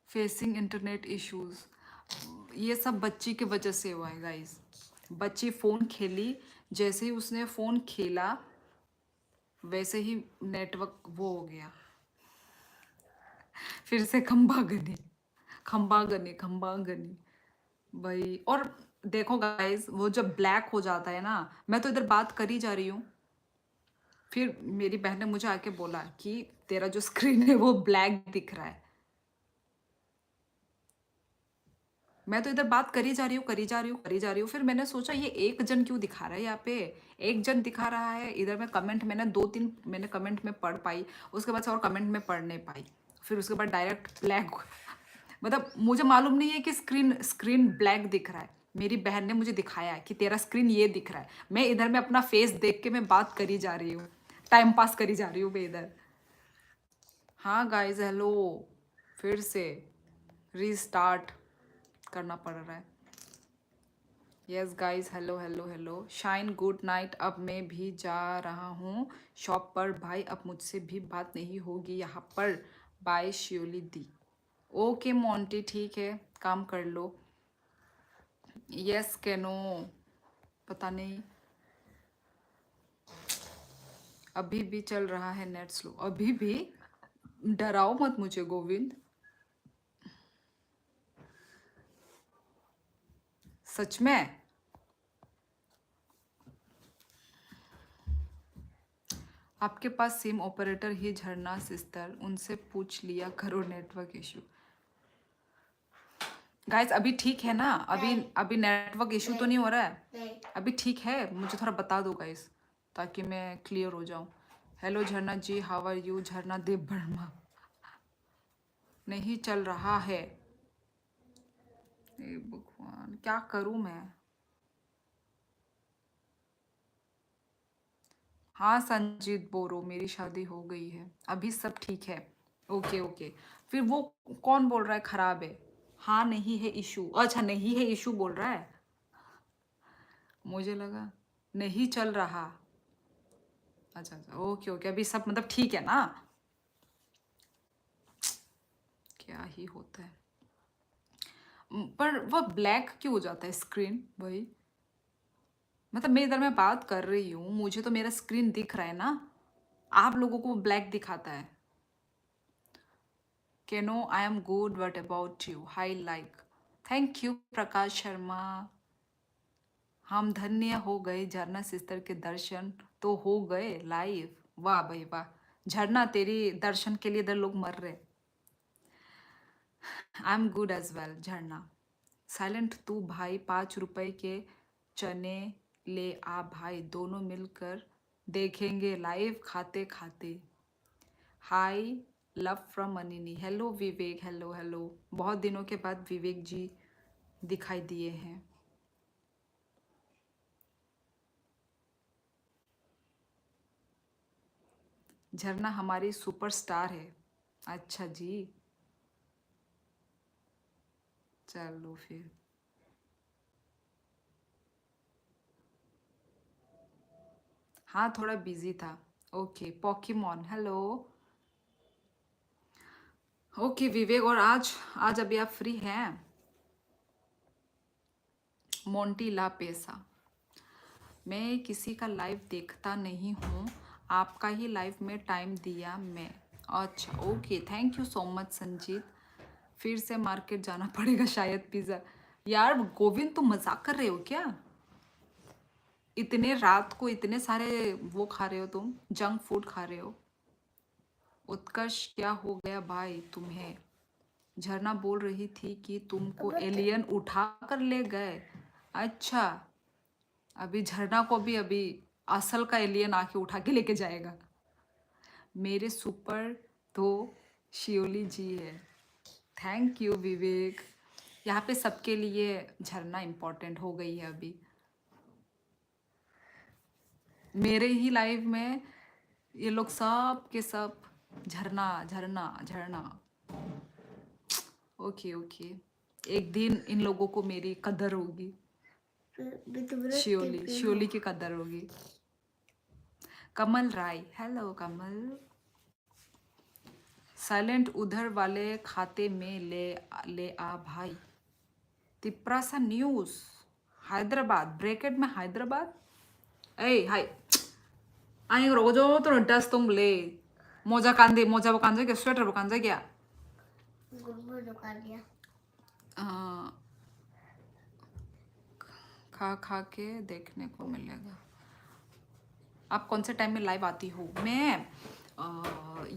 Facing internet issues, ये सब बच्ची की वजह से हुआ है गाइस। बच्ची फ़ोन खेली, जैसे ही उसने फ़ोन खेला वैसे ही नेटवर्क वो हो गया, फिर से खंबा गनी, खंबा गनी, खंबा गनी भाई। और देखो गाइस, वो जब ब्लैक हो जाता है ना, मैं तो इधर बात करी जा रही हूँ, फिर मेरी बहन ने मुझे आके बोला कि तेरा जो स्क्रीन है वो ब्लैक दिख रहा है। मैं तो इधर बात करी जा रही हूँ, करी जा रही हूँ, करी जा रही हूँ, फिर मैंने सोचा ये एक जन क्यों दिखा रहा है यहाँ पे, एक जन दिखा रहा है इधर। मैं कमेंट, मैंने 2-3 मैंने कमेंट में पढ़ पाई, उसके बाद से और कमेंट में पढ़ नहीं पाई, फिर उसके बाद डायरेक्ट ब्लैक। मतलब मुझे मालूम नहीं है कि स्क्रीन स्क्रीन ब्लैक दिख रहा है, मेरी बहन ने मुझे दिखाया है कि तेरा स्क्रीन ये दिख रहा है। मैं इधर में अपना फेस देख के मैं बात करी जा रही हूँ, टाइम पास करी जा रही हूँ मैं इधर। हाँ गाइस हेलो, फिर से रीस्टार्ट करना पड़ रहा है। Yes guys hello hello hello, shine good night. अब मैं भी जा रहा हूँ शॉप पर भाई, अब मुझसे भी बात नहीं होगी यहाँ पर। बाय श्योली दी। ओके मोंटी, ठीक है, काम कर लो। यस कैनो, पता नहीं, अभी भी चल रहा है नेट स्लो, अभी भी। डराओ मत मुझे गोविंद, सच में। आपके पास सिम ऑपरेटर ही झरना सिस्टर, उनसे पूछ लिया करो नेटवर्क इशू। गाइस अभी ठीक है ना, अभी अभी नेटवर्क इशू तो नहीं हो रहा है, अभी ठीक है। मुझे थोड़ा बता दो गाइस, ताकि मैं क्लियर हो जाऊं। हेलो झरना जी, हाउ आर यू? झरना देव वर्मा। नहीं चल रहा है, ए भगवान क्या करूं मैं। हाँ संजीत बोरो, मेरी शादी हो गई है, अभी सब ठीक है। ओके ओके, फिर वो कौन बोल रहा है खराब है? हाँ नहीं है इशू, अच्छा नहीं है इशू बोल रहा है, मुझे लगा नहीं चल रहा। अच्छा अच्छा, ओके ओके, अभी सब मतलब ठीक है ना? क्या ही होता है। पर वो ब्लैक क्यों हो जाता है स्क्रीन भाई? मतलब मैं इधर में बात कर रही हूँ, मुझे तो मेरा स्क्रीन दिख रहा है ना, आप लोगों को ब्लैक दिखाता है। कैनो I am good, what about you? Hi like, thank you Prakash Sharma. हम धन्य हो गए, झरना सिस्टर के दर्शन तो हो गए लाइव। वाह भाई वाह, झरना तेरी दर्शन के लिए इधर लोग मर रहे। I am good as well Jharna. Silent तू भाई, 5 रुपए के चने ले आ भाई, दोनों मिलकर देखेंगे लाइव खाते खाते। Hi love from Anini, hello Vivek, hello hello, बहुत दिनों के बाद विवेक जी दिखाई दिए हैं। झरना हमारी सुपरस्टार है। अच्छा जी, चलो फिर। हाँ थोड़ा बिजी था। Okay Pokémon hello. ओके विवेक, और आज आज अभी आप फ्री हैं? मोंटी ला पेसा, मैं किसी का लाइव देखता नहीं हूँ, आपका ही लाइव में टाइम दिया मैं। अच्छा okay, thank you so much Sanjeet. फिर से मार्केट जाना पड़ेगा शायद पिज़्ज़ा। यार गोविंद तुम मजाक कर रहे हो क्या? इतने रात को इतने सारे वो खा रहे हो, तुम जंक फूड खा रहे हो। उत्कर्ष क्या हो गया भाई तुम्हें? झरना बोल रही थी कि तुमको एलियन उठा कर ले गए। अच्छा, अभी झरना को भी अभी असल का एलियन आके उठा के लेके जाएगा। मेरे सुपर तो शियोली जी है। थैंक यू विवेक। यहाँ पे सबके लिए झरना इम्पोर्टेंट हो गई है अभी। मेरे ही लाइफ में ये लोग सब के सब झरना झरना झरना। ओके ओके, एक दिन इन लोगों को मेरी कदर होगी। शियोली शियोली की कदर होगी। कमल राय हेलो कमल। साइलेंट उधर वाले खाते में ले आ भाई। तिप्रासा न्यूज हैदराबाद ब्रेकेट में हैदराबाद ए हाय 아니 그러고 저또 다스동블레 모자 깐데 모자 뭐 깐적이야 스웨터 뭐 깐적이야 गुड़ खा लिया। आ, खा खा के देखने को मिलेगा। आप कौन से टाइम में लाइव आती हो? मैं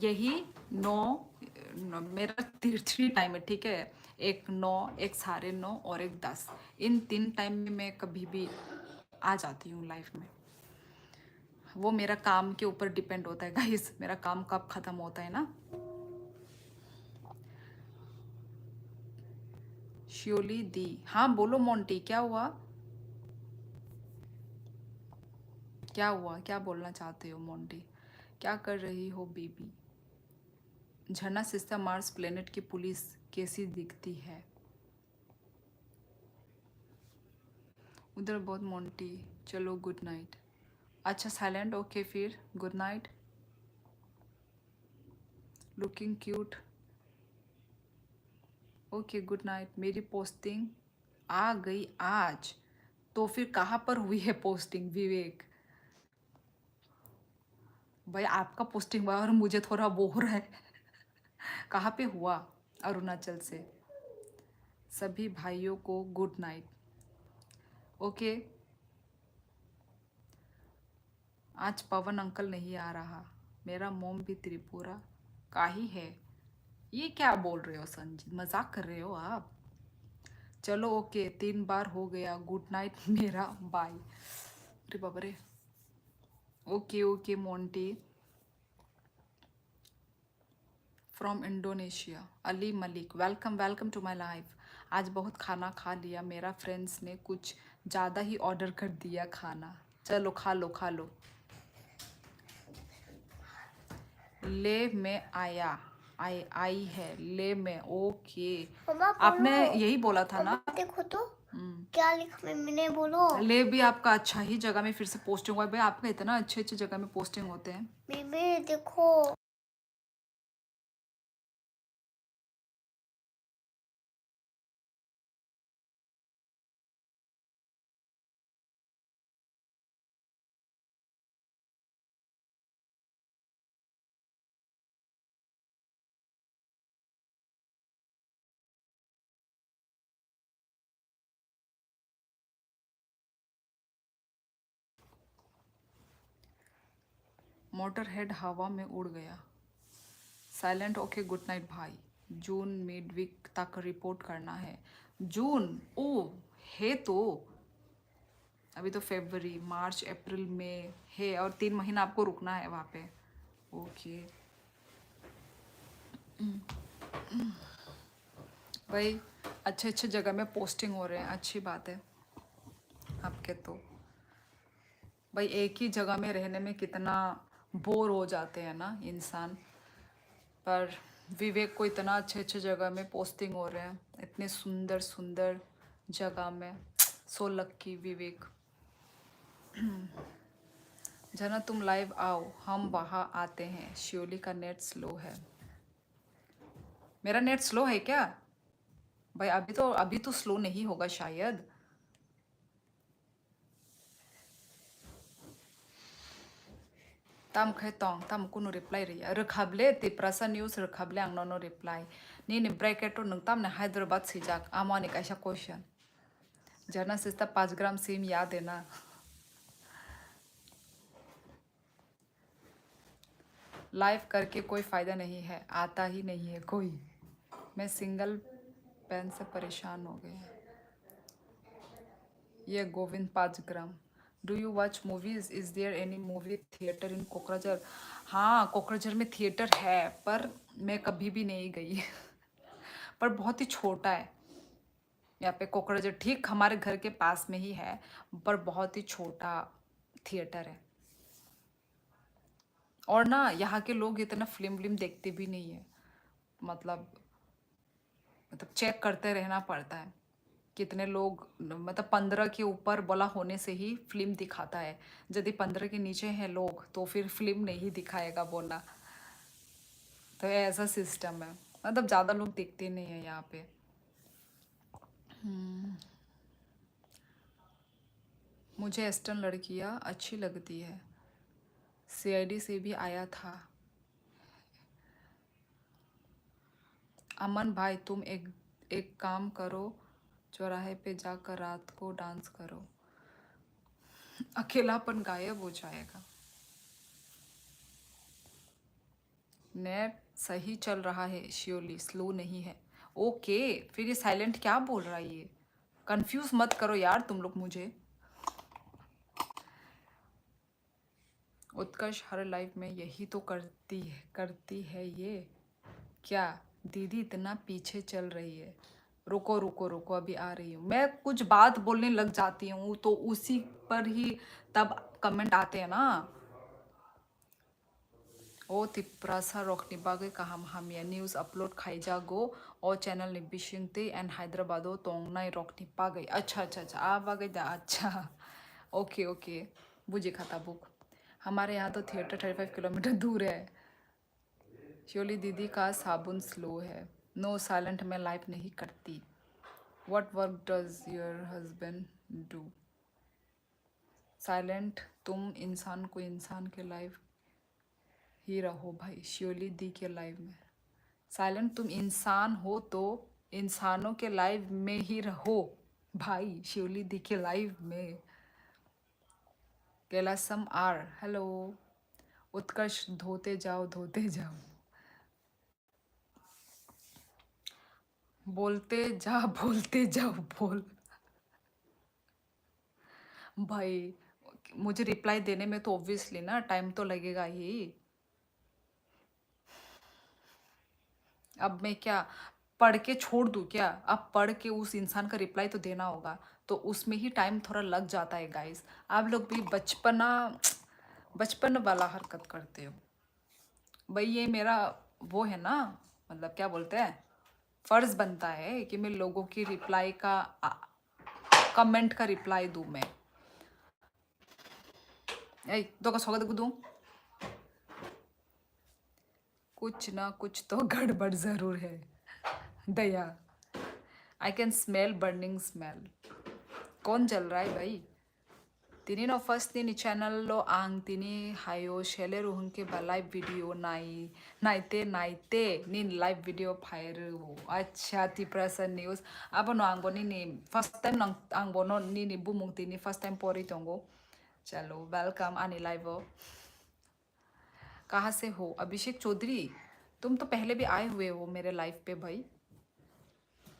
यही 9 मेरा 3 टाइम है, ठीक है। एक 9, एक 9:30 और एक 10। इन 3 टाइम में मैं कभी भी आ जाती हूँ लाइव में। वो मेरा काम के ऊपर डिपेंड होता है गाइस, मेरा काम कब खत्म होता है ना। श्योली दी, हाँ बोलो मोंटी, क्या हुआ? क्या हुआ? क्या बोलना चाहते हो मोंटी? क्या कर रही हो बेबी? झरना सिस्टर, मार्स प्लेनेट की पुलिस कैसी दिखती है? उधर बहुत मोंटी। चलो गुड नाइट। अच्छा साइलेंट, ओके फिर good night. Looking cute, okay good night. मेरी पोस्टिंग आ गई आज, तो फिर कहाँ पर हुई है पोस्टिंग विवेक? भाई आपका पोस्टिंग हुआ और मुझे थोड़ा वो हो रहा है। कहाँ पे हुआ? अरुणाचल से। सभी भाइयों को गुड नाइट। ओके, आज पवन अंकल नहीं आ रहा। मेरा मोम भी त्रिपुरा का ही है। ये क्या बोल रहे हो संजीत, मजाक कर रहे हो आप? चलो ओके, 3 बार हो गया गुड नाइट मेरा, बाय। अरे बाबा रे। Okay okay Monty from Indonesia. Ali Malik, welcome welcome to my life. आज बहुत खाना खा लिया, मेरा फ्रेंड्स ने कुछ ज़्यादा ही ऑर्डर कर दिया खाना। चलो खा लो खा लो। ले में आया, आई है ले में, ओके। मम्मा आपने बोलो। यही बोला था ना? मम्मा देखो तो क्या लिखा मैंने, बोलो। ले भी आपका अच्छा ही जगह में फिर से पोस्टिंग हुआ है भाई, आपका इतना अच्छे अच्छे जगह में पोस्टिंग होते हैं। बेबी देखो। मोटर हेड हवा में उड़ गया। साइलेंट, ओके गुड नाइट भाई। जून मिड वीक तक रिपोर्ट करना है। जून ओ है तो अभी तो फरवरी मार्च अप्रैल में है, और 3 महीना आपको रुकना है वहाँ पे। ओके भाई, अच्छे अच्छे जगह में पोस्टिंग हो रहे हैं, अच्छी बात है आपके तो। भाई एक ही जगह में रहने में कितना बोर हो जाते हैं ना इंसान। पर विवेक को इतना अच्छे अच्छे जगह में पोस्टिंग हो रहे हैं, इतने सुंदर सुंदर जगह में। सो लक्की विवेक। जना तुम लाइव आओ, हम वहाँ आते हैं। श्योली का नेट स्लो है। मेरा नेट स्लो है क्या? भाई अभी तो स्लो नहीं होगा शायद। tam khai tong tam kuno reply ri rekhable ti prasa news rekhable ang no reply ni ni bracket to nung tam na Hyderabad sijak amani kaisa question Jarna सिस्ता 5 gram SIM याद है ना? Live करके कोई फायदा नहीं है, आता ही नहीं है कोई। मैं सिंगल पेन से परेशान हो गया। ये Govind 5 gram. Do you watch movies? Is there any movie theatre in Kokrajhar? हाँ कोकराझार में थिएटर है, पर मैं कभी भी नहीं गई। पर बहुत ही छोटा है यहाँ पे कोकराझार, ठीक हमारे घर के पास में ही है, पर बहुत ही छोटा थिएटर है। और ना यहाँ के लोग इतना फिल्म देखते भी नहीं है, मतलब चेक करते रहना पड़ता है कितने लोग, मतलब 15 के ऊपर बोला होने से ही फिल्म दिखाता है। यदि 15 के नीचे हैं लोग तो फिर फिल्म नहीं दिखाएगा बोला। तो ऐसा सिस्टम है, मतलब ज़्यादा लोग दिखते नहीं है यहाँ पे। मुझे वेस्टर्न लड़कियाँ अच्छी लगती है, सीआईडी से भी आया था। अमन भाई तुम एक काम करो, चौराहे पे जाकर रात को डांस करो, अकेलापन गायब हो जाएगा। नेट सही चल रहा है श्योरली, स्लो नहीं है। ओके, फिर ये साइलेंट क्या बोल रहा है ये? कंफ्यूज मत करो यार तुम लोग मुझे। उत्कर्ष हर लाइफ में यही तो करती है ये। क्या दीदी इतना पीछे चल रही है? रुको रुको रुको, अभी आ रही हूँ। मैं कुछ बात बोलने लग जाती हूँ तो उसी पर ही तब कमेंट आते हैं ना। ओ तिप्रासा रोकनी बागे कहम हम या न्यूज़ अपलोड खाई जागो और चैनल निबिशिंगते एंड हैदराबादो तोंगनाई रोकनी पा गई। अच्छा अच्छा अच्छा, आप आ गई था, अच्छा ओके ओके, बुझे खाता बुक। हमारे यहाँ तो थिएटर 35 किलोमीटर दूर है। श्योली दीदी का साबुन स्लो है। नो साइलेंट में लाइफ नहीं करती। What work does your husband do? Silent तुम इंसान को इंसान के लाइफ ही रहो भाई, श्योली दी के लाइव में। साइलेंट तुम इंसान हो तो इंसानों के लाइव में ही रहो भाई, श्योली दी के लाइव में। Kailasam are hello. उत्कर्ष धोते जाओ धोते जाओ, बोलते जाओ बोल। भाई मुझे रिप्लाई देने में तो ऑब्वियसली ना टाइम तो लगेगा ही। अब मैं क्या पढ़ के छोड़ दूँ क्या? अब पढ़ के उस इंसान का रिप्लाई तो देना होगा, तो उसमें ही टाइम थोड़ा लग जाता है गाइस। आप लोग भी बचपन वाला हरकत करते हो भाई। ये मेरा वो है ना, मतलब क्या बोलते हैं, फर्ज बनता है कि मैं लोगों की रिप्लाई का कमेंट का रिप्लाई दूँ मैं। ए दो का स्वागत दूँ, कुछ ना कुछ तो गड़बड़ ज़रूर है Daya. I can smell burning smell. कौन जल रहा है भाई? Tini no first ni channel lo ang tini hayo shele ruhun ke ba live video naite nin live video phairu ho. Acha ti prasan news. Abo no angbo ni first time nang angbo no ni bumung tini first time pori tongo. चलो welcome आने live. कहाँ से हो? अभिषेक चौधरी, तुम तो पहले भी आए हुए हो मेरे लाइव पे भाई।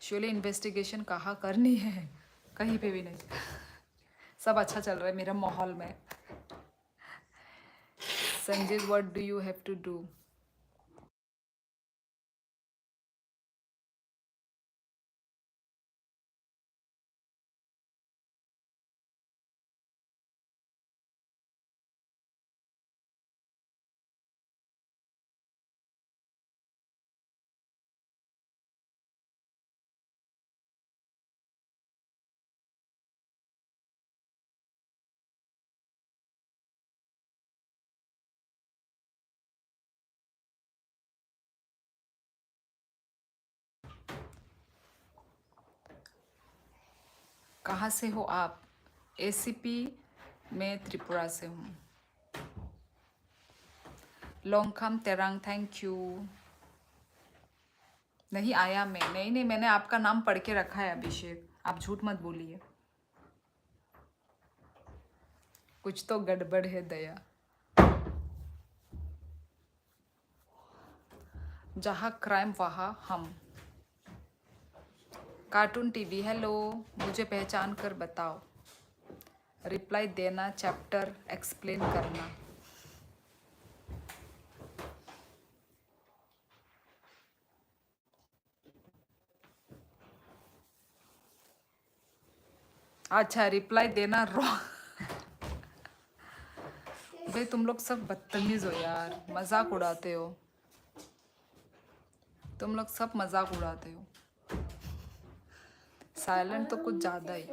श्योरली इन्वेस्टिगेशन कहाँ करनी है? कहीं पे भी नहीं, सब अच्छा चल रहा है मेरा माहौल में। Sanjay what do you have to do? कहाँ से हो आप? एसीपी में त्रिपुरा से हूँ। Longkham Terang thank you. नहीं आया मैं, नहीं मैंने आपका नाम पढ़ के रखा है अभिषेक, आप झूठ मत बोलिए। कुछ तो गड़बड़ है दया। जहाँ क्राइम वहाँ हम। कार्टून टीवी हेलो, मुझे पहचान कर बताओ, रिप्लाई देना, चैप्टर एक्सप्लेन करना। अच्छा रिप्लाई देना भाई तुम लोग सब बदतमीज हो यार, मजाक उड़ाते हो तुम लोग, सब मजाक उड़ाते हो। साइलेंट तो कुछ ज़्यादा ही।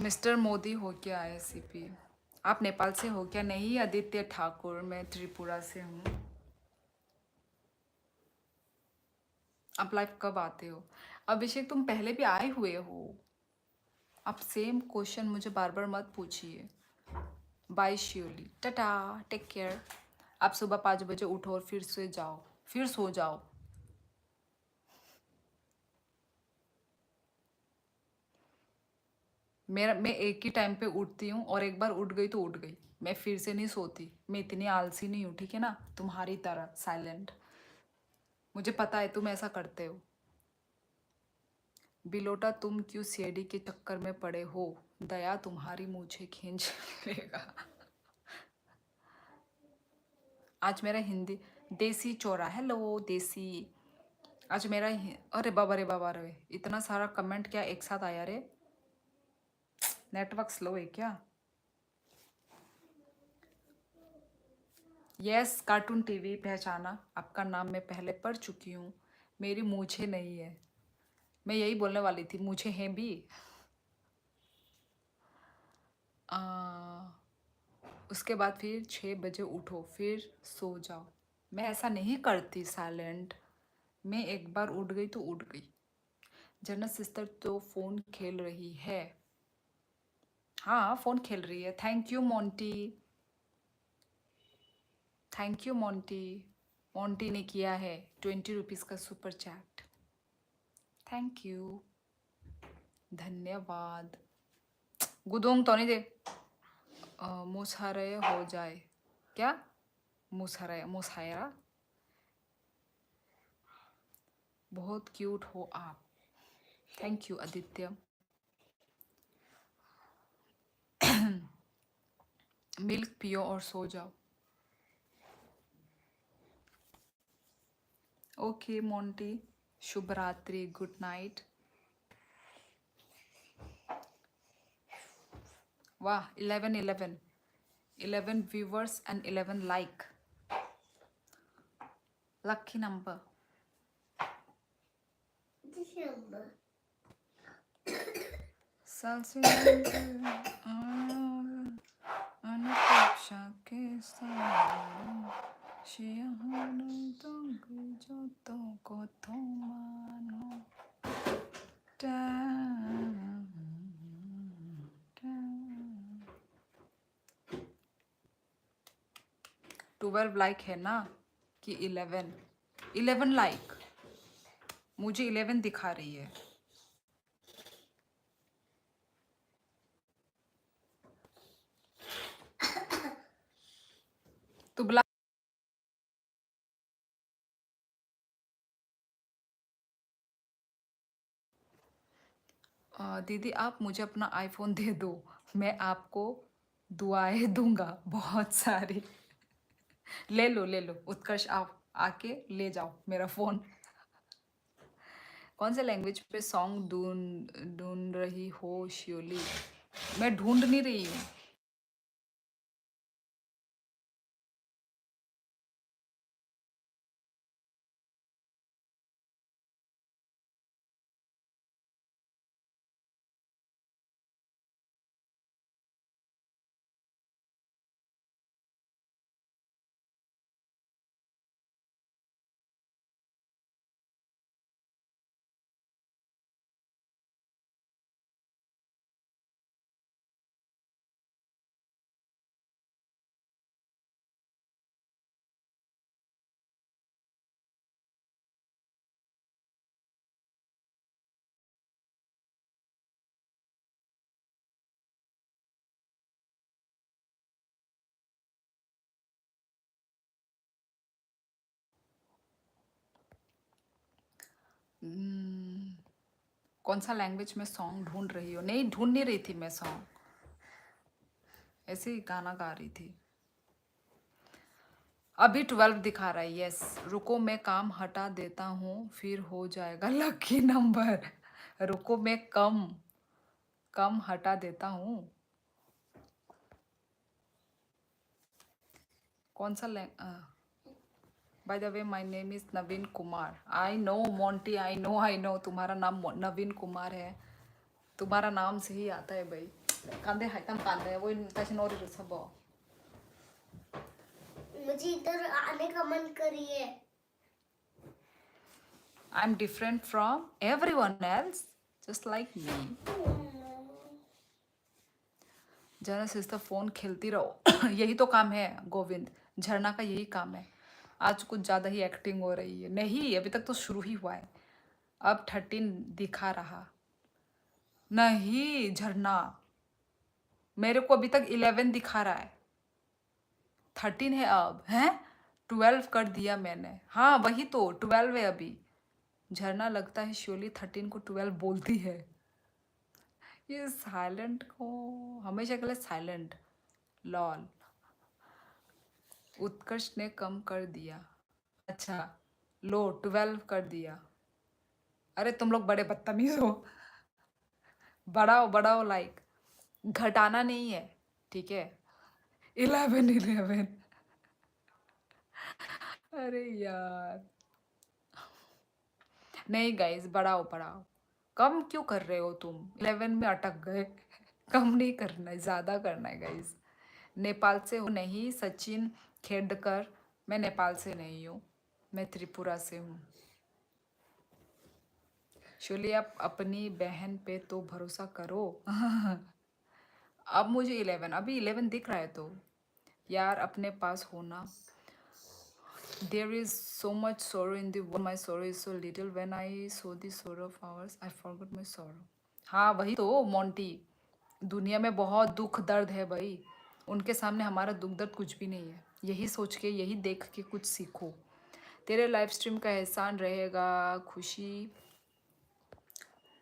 मिस्टर मोदी हो क्या? एसीपी आप नेपाल से हो क्या? नहीं आदित्य ठाकुर, मैं त्रिपुरा से हूँ। आप लाइव कब आते हो? अभिषेक तुम पहले भी आए हुए हो, आप सेम क्वेश्चन मुझे बार बार मत पूछिए। Bye Sheoli, tata, take care. आप सुबह 5 बजे उठो और फिर से जाओ, फिर सो जाओ। मैं एक ही टाइम पे उठती हूँ और एक बार उठ गई तो उठ गई, मैं फिर से नहीं सोती। मैं इतनी आलसी नहीं हूँ, ठीक है ना, तुम्हारी तरह साइलेंट। मुझे पता है तुम ऐसा करते हो। बिलोटा तुम क्यों सीआईडी के चक्कर में पड़े हो? दया तुम्हारी मुझे खींच लेगा। आज मेरा हिंदी देसी चोरा, हेलो देसी। आज मेरा अरे बाबा रे बाबा रे, इतना सारा कमेंट क्या एक साथ आया रे? नेटवर्क स्लो है क्या? यस कार्टून टीवी पहचाना, आपका नाम मैं पहले पढ़ चुकी हूँ। मेरी मूछें नहीं है, मैं यही बोलने वाली थी, मूछें हैं भी। आ, उसके बाद फिर 6 बजे उठो फिर सो जाओ। मैं ऐसा नहीं करती साइलेंट, मैं एक बार उठ गई तो उठ गई। जनरल सिस्टर तो फ़ोन खेल रही है। हाँ फ़ोन खेल रही है। Thank you Monty, thank you Monty. Monty ने किया है 20 रुपीज़ का सुपर चैट, थैंक यू, धन्यवाद। गुदोंग तो नहीं दे, मुसहरे हो जाए क्या? मुसहरे, मुसहरा, बहुत क्यूट हो आप, थैंक यू आदित्य। मिल्क पियो और सो जाओ। ओके मोंटी, शुभ रात्रि, गुड नाइट। वाह 11 viewers and 11 like, lucky number. Anupeksha के जो तो मानो 12 लाइक है ना कि 11 लाइक? मुझे 11 दिखा रही है। तो बुला दीदी आप मुझे अपना आईफोन दे दो, मैं आपको दुआएं दूंगा बहुत सारी। ले लो ले लो उत्कर्ष, आप आके ले जाओ मेरा फ़ोन। कौन से लैंग्वेज पे सॉन्ग ढूंढ ढूंढ रही हो शियोली? मैं ढूंढ नहीं रही हूँ। हम्म, कौन सा लैंग्वेज में सॉन्ग ढूंढ रही हो? नहीं ढूंढ नहीं रही थी मैं सॉन्ग, ऐसे ही गाना गा रही थी। अभी 12 दिखा रहा है, यस। रुको मैं काम हटा देता हूँ फिर हो जाएगा लकी नंबर। रुको मैं कम कम हटा देता हूँ। कौन सा by the way my name is Naveen Kumar. I know Monty, I know तुम्हारा नाम नवीन कुमार है, तुम्हारा नाम से ही आता है भाई। कांदे हाइतम कांदे वो ताशी नोरी रुसबो मुझे इधर आने का मन करिए I'm different from everyone else, just like me. झरना सिस्टर फोन खेलती रहो यही तो काम है गोविंद, झरना का यही काम है। आज कुछ ज्यादा ही एक्टिंग हो रही है। नहीं, अभी तक तो शुरू ही हुआ है। अब 13 दिखा रहा नहीं झरना, मेरे को अभी तक 11 दिखा रहा है। 13 है अब, हैं 12 कर दिया मैंने। हाँ वही तो 12 है अभी। झरना लगता है श्योरली 13 को 12 बोलती है। ये साइलेंट को हमेशा के लिए साइलेंट। लॉल। उत्कर्ष ने कम कर दिया। अच्छा लो 12 कर दिया। अरे तुम लोग बड़े बदतमीज हो। बढ़ाओ बढ़ाओ लाइक, घटाना नहीं है ठीक है। 11 अरे यार नहीं गाइस, बढ़ाओ बढ़ाओ। कम क्यों कर रहे हो तुम? 11 में अटक गए। कम नहीं करना है, ज्यादा करना है गाइस। नेपाल से हो नहीं सचिन खेडकर, मैं नेपाल से नहीं हूँ, मैं त्रिपुरा से हूँ। शोली आप अपनी बहन पे तो भरोसा करो। अब मुझे 11, अभी 11 दिख रहा है तो यार अपने पास होना। There is so much sorrow in the world. My sorrow is so little. When I saw the sorrow of ours, I forgot my sorrow. हाँ वही तो मोंटी, दुनिया में बहुत दुख दर्द है भाई, उनके सामने हमारा दुख दर्द कुछ भी नहीं है। यही सोच के, यही देख के कुछ सीखो। तेरे लाइव स्ट्रीम का एहसान रहेगा, खुशी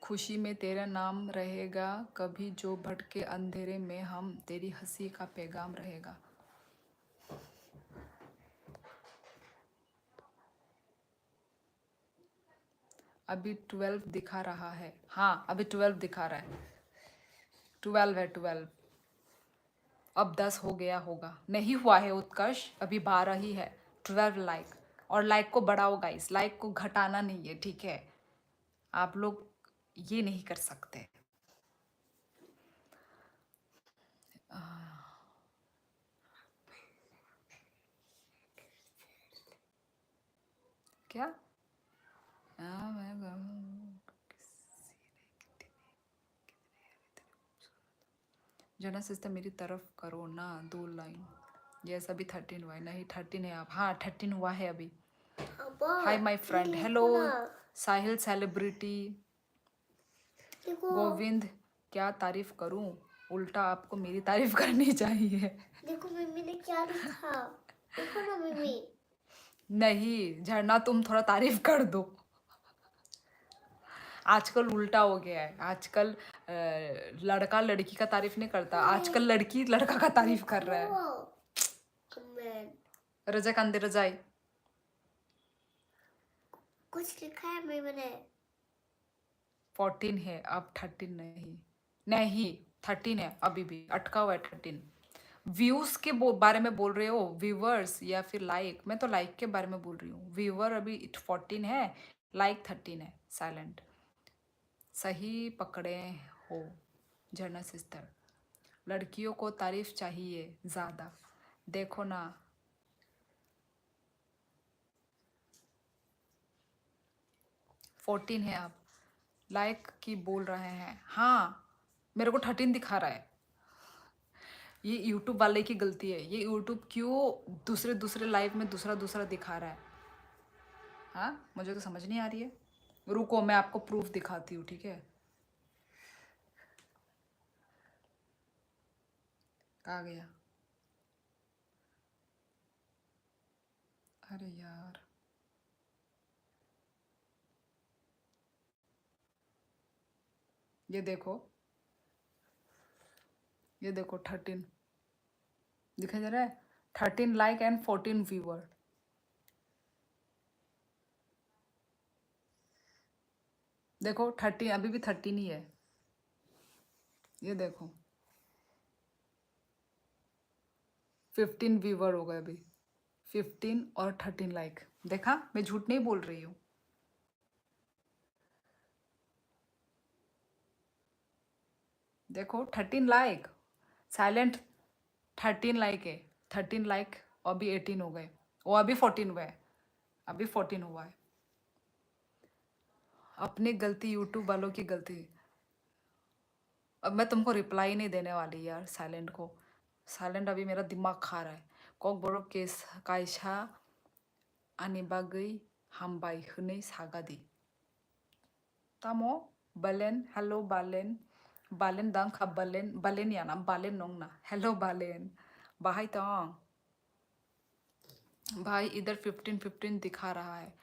खुशी में तेरा नाम रहेगा, कभी जो भटके अंधेरे में हम, तेरी हंसी का पैगाम रहेगा। अभी 12 दिखा रहा है। हाँ अभी 12 दिखा रहा है। 12 है 12। अब 10 हो गया होगा, नहीं हुआ है उत्कर्ष, अभी 12 ही है। 12 लाइक, और लाइक को बढ़ाओ गाइस, लाइक को घटाना नहीं है ठीक है। आप लोग ये नहीं कर सकते। क्या जना सिस्टर मेरी तरफ करो ना 2 लाइन। यस अभी 13 हुआ है। नहीं 13 है आप। हाँ 13 हुआ है अभी। Hi my friend, hello Sahil celebrity. देखो गोविंद क्या तारीफ करूं, उल्टा आपको मेरी तारीफ करनी चाहिए। देखो मम्मी ने क्या लिखा, देखो ना मम्मी। नहीं झरना तुम थोड़ा तारीफ कर दो। आजकल उल्टा हो गया है। आजकल लड़का लड़की का तारीफ नहीं करता, आजकल लड़की लड़का का तारीफ कर रहा है। कमेंट रजा कांदे रजाई कुछ लिखा है मैंने। 14 है अब 13 नहीं। नहीं 13 है अभी भी, अटका हुआ है 13। व्यूज के बारे में बोल रहे हो, व्यूवर्स या फिर लाइक? मैं तो लाइक के बारे में बोल रही हूँ। व्यूवर अभी 14 है, लाइक 13 है, साइलेंट। सही पकड़े हो झरना सिस्टर, लड़कियों को तारीफ चाहिए ज्यादा। देखो ना 14 है आप, लाइक की बोल रहे हैं। हाँ मेरे को 13 दिखा रहा है। ये यूट्यूब वाले की गलती है। ये यूट्यूब क्यों दूसरे दूसरे लाइव में दूसरा दूसरा दिखा रहा है? हाँ मुझे तो समझ नहीं आ रही है। रुको मैं आपको प्रूफ दिखाती हूँ ठीक है। कहाँ गया? अरे यार ये देखो, ये देखो 13 दिखाई दे रहा है। 13 लाइक एंड 14 व्यूअर। देखो 13 अभी भी 13 ही है। ये देखो 15 व्यूअर हो गए अभी। 15 और 13 लाइक। देखा मैं झूठ नहीं बोल रही हूँ। देखो 13 लाइक, साइलेंट 13 लाइक है, 13 लाइक, और अभी 18 हो गए, वो अभी 14 हुआ है, अभी 14 हुआ है। अपनी गलती, यूट्यूब वालों की गलती। अब मैं तुमको रिप्लाई नहीं देने वाली यार, साइलेंट को। साइलेंट अभी मेरा दिमाग खा रहा है। कॉक बोरो केस कायसा आनी बागै हामबाय होनै सागादी। Tamo, Balen, hello Balen. Balen dang ka Balen, Balen ya na, Balen nong na. Hello Balen. Bahay tong. भाई इधर 15 दिखा रहा है,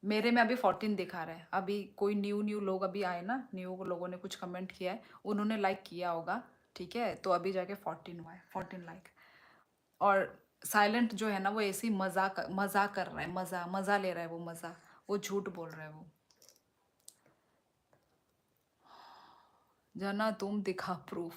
मेरे में अभी 14 दिखा रहा है। अभी कोई न्यू लोग अभी आए ना, न्यू लोगों ने कुछ कमेंट किया है, उन्होंने लाइक किया होगा, ठीक है, तो अभी जाके 14 हुआ है, 14 लाइक। और साइलेंट जो है ना, वो ऐसे ही मजा कर रहा है, मजा ले रहा है, वो झूठ बोल रहा है वो। जना तुम दिखा proof.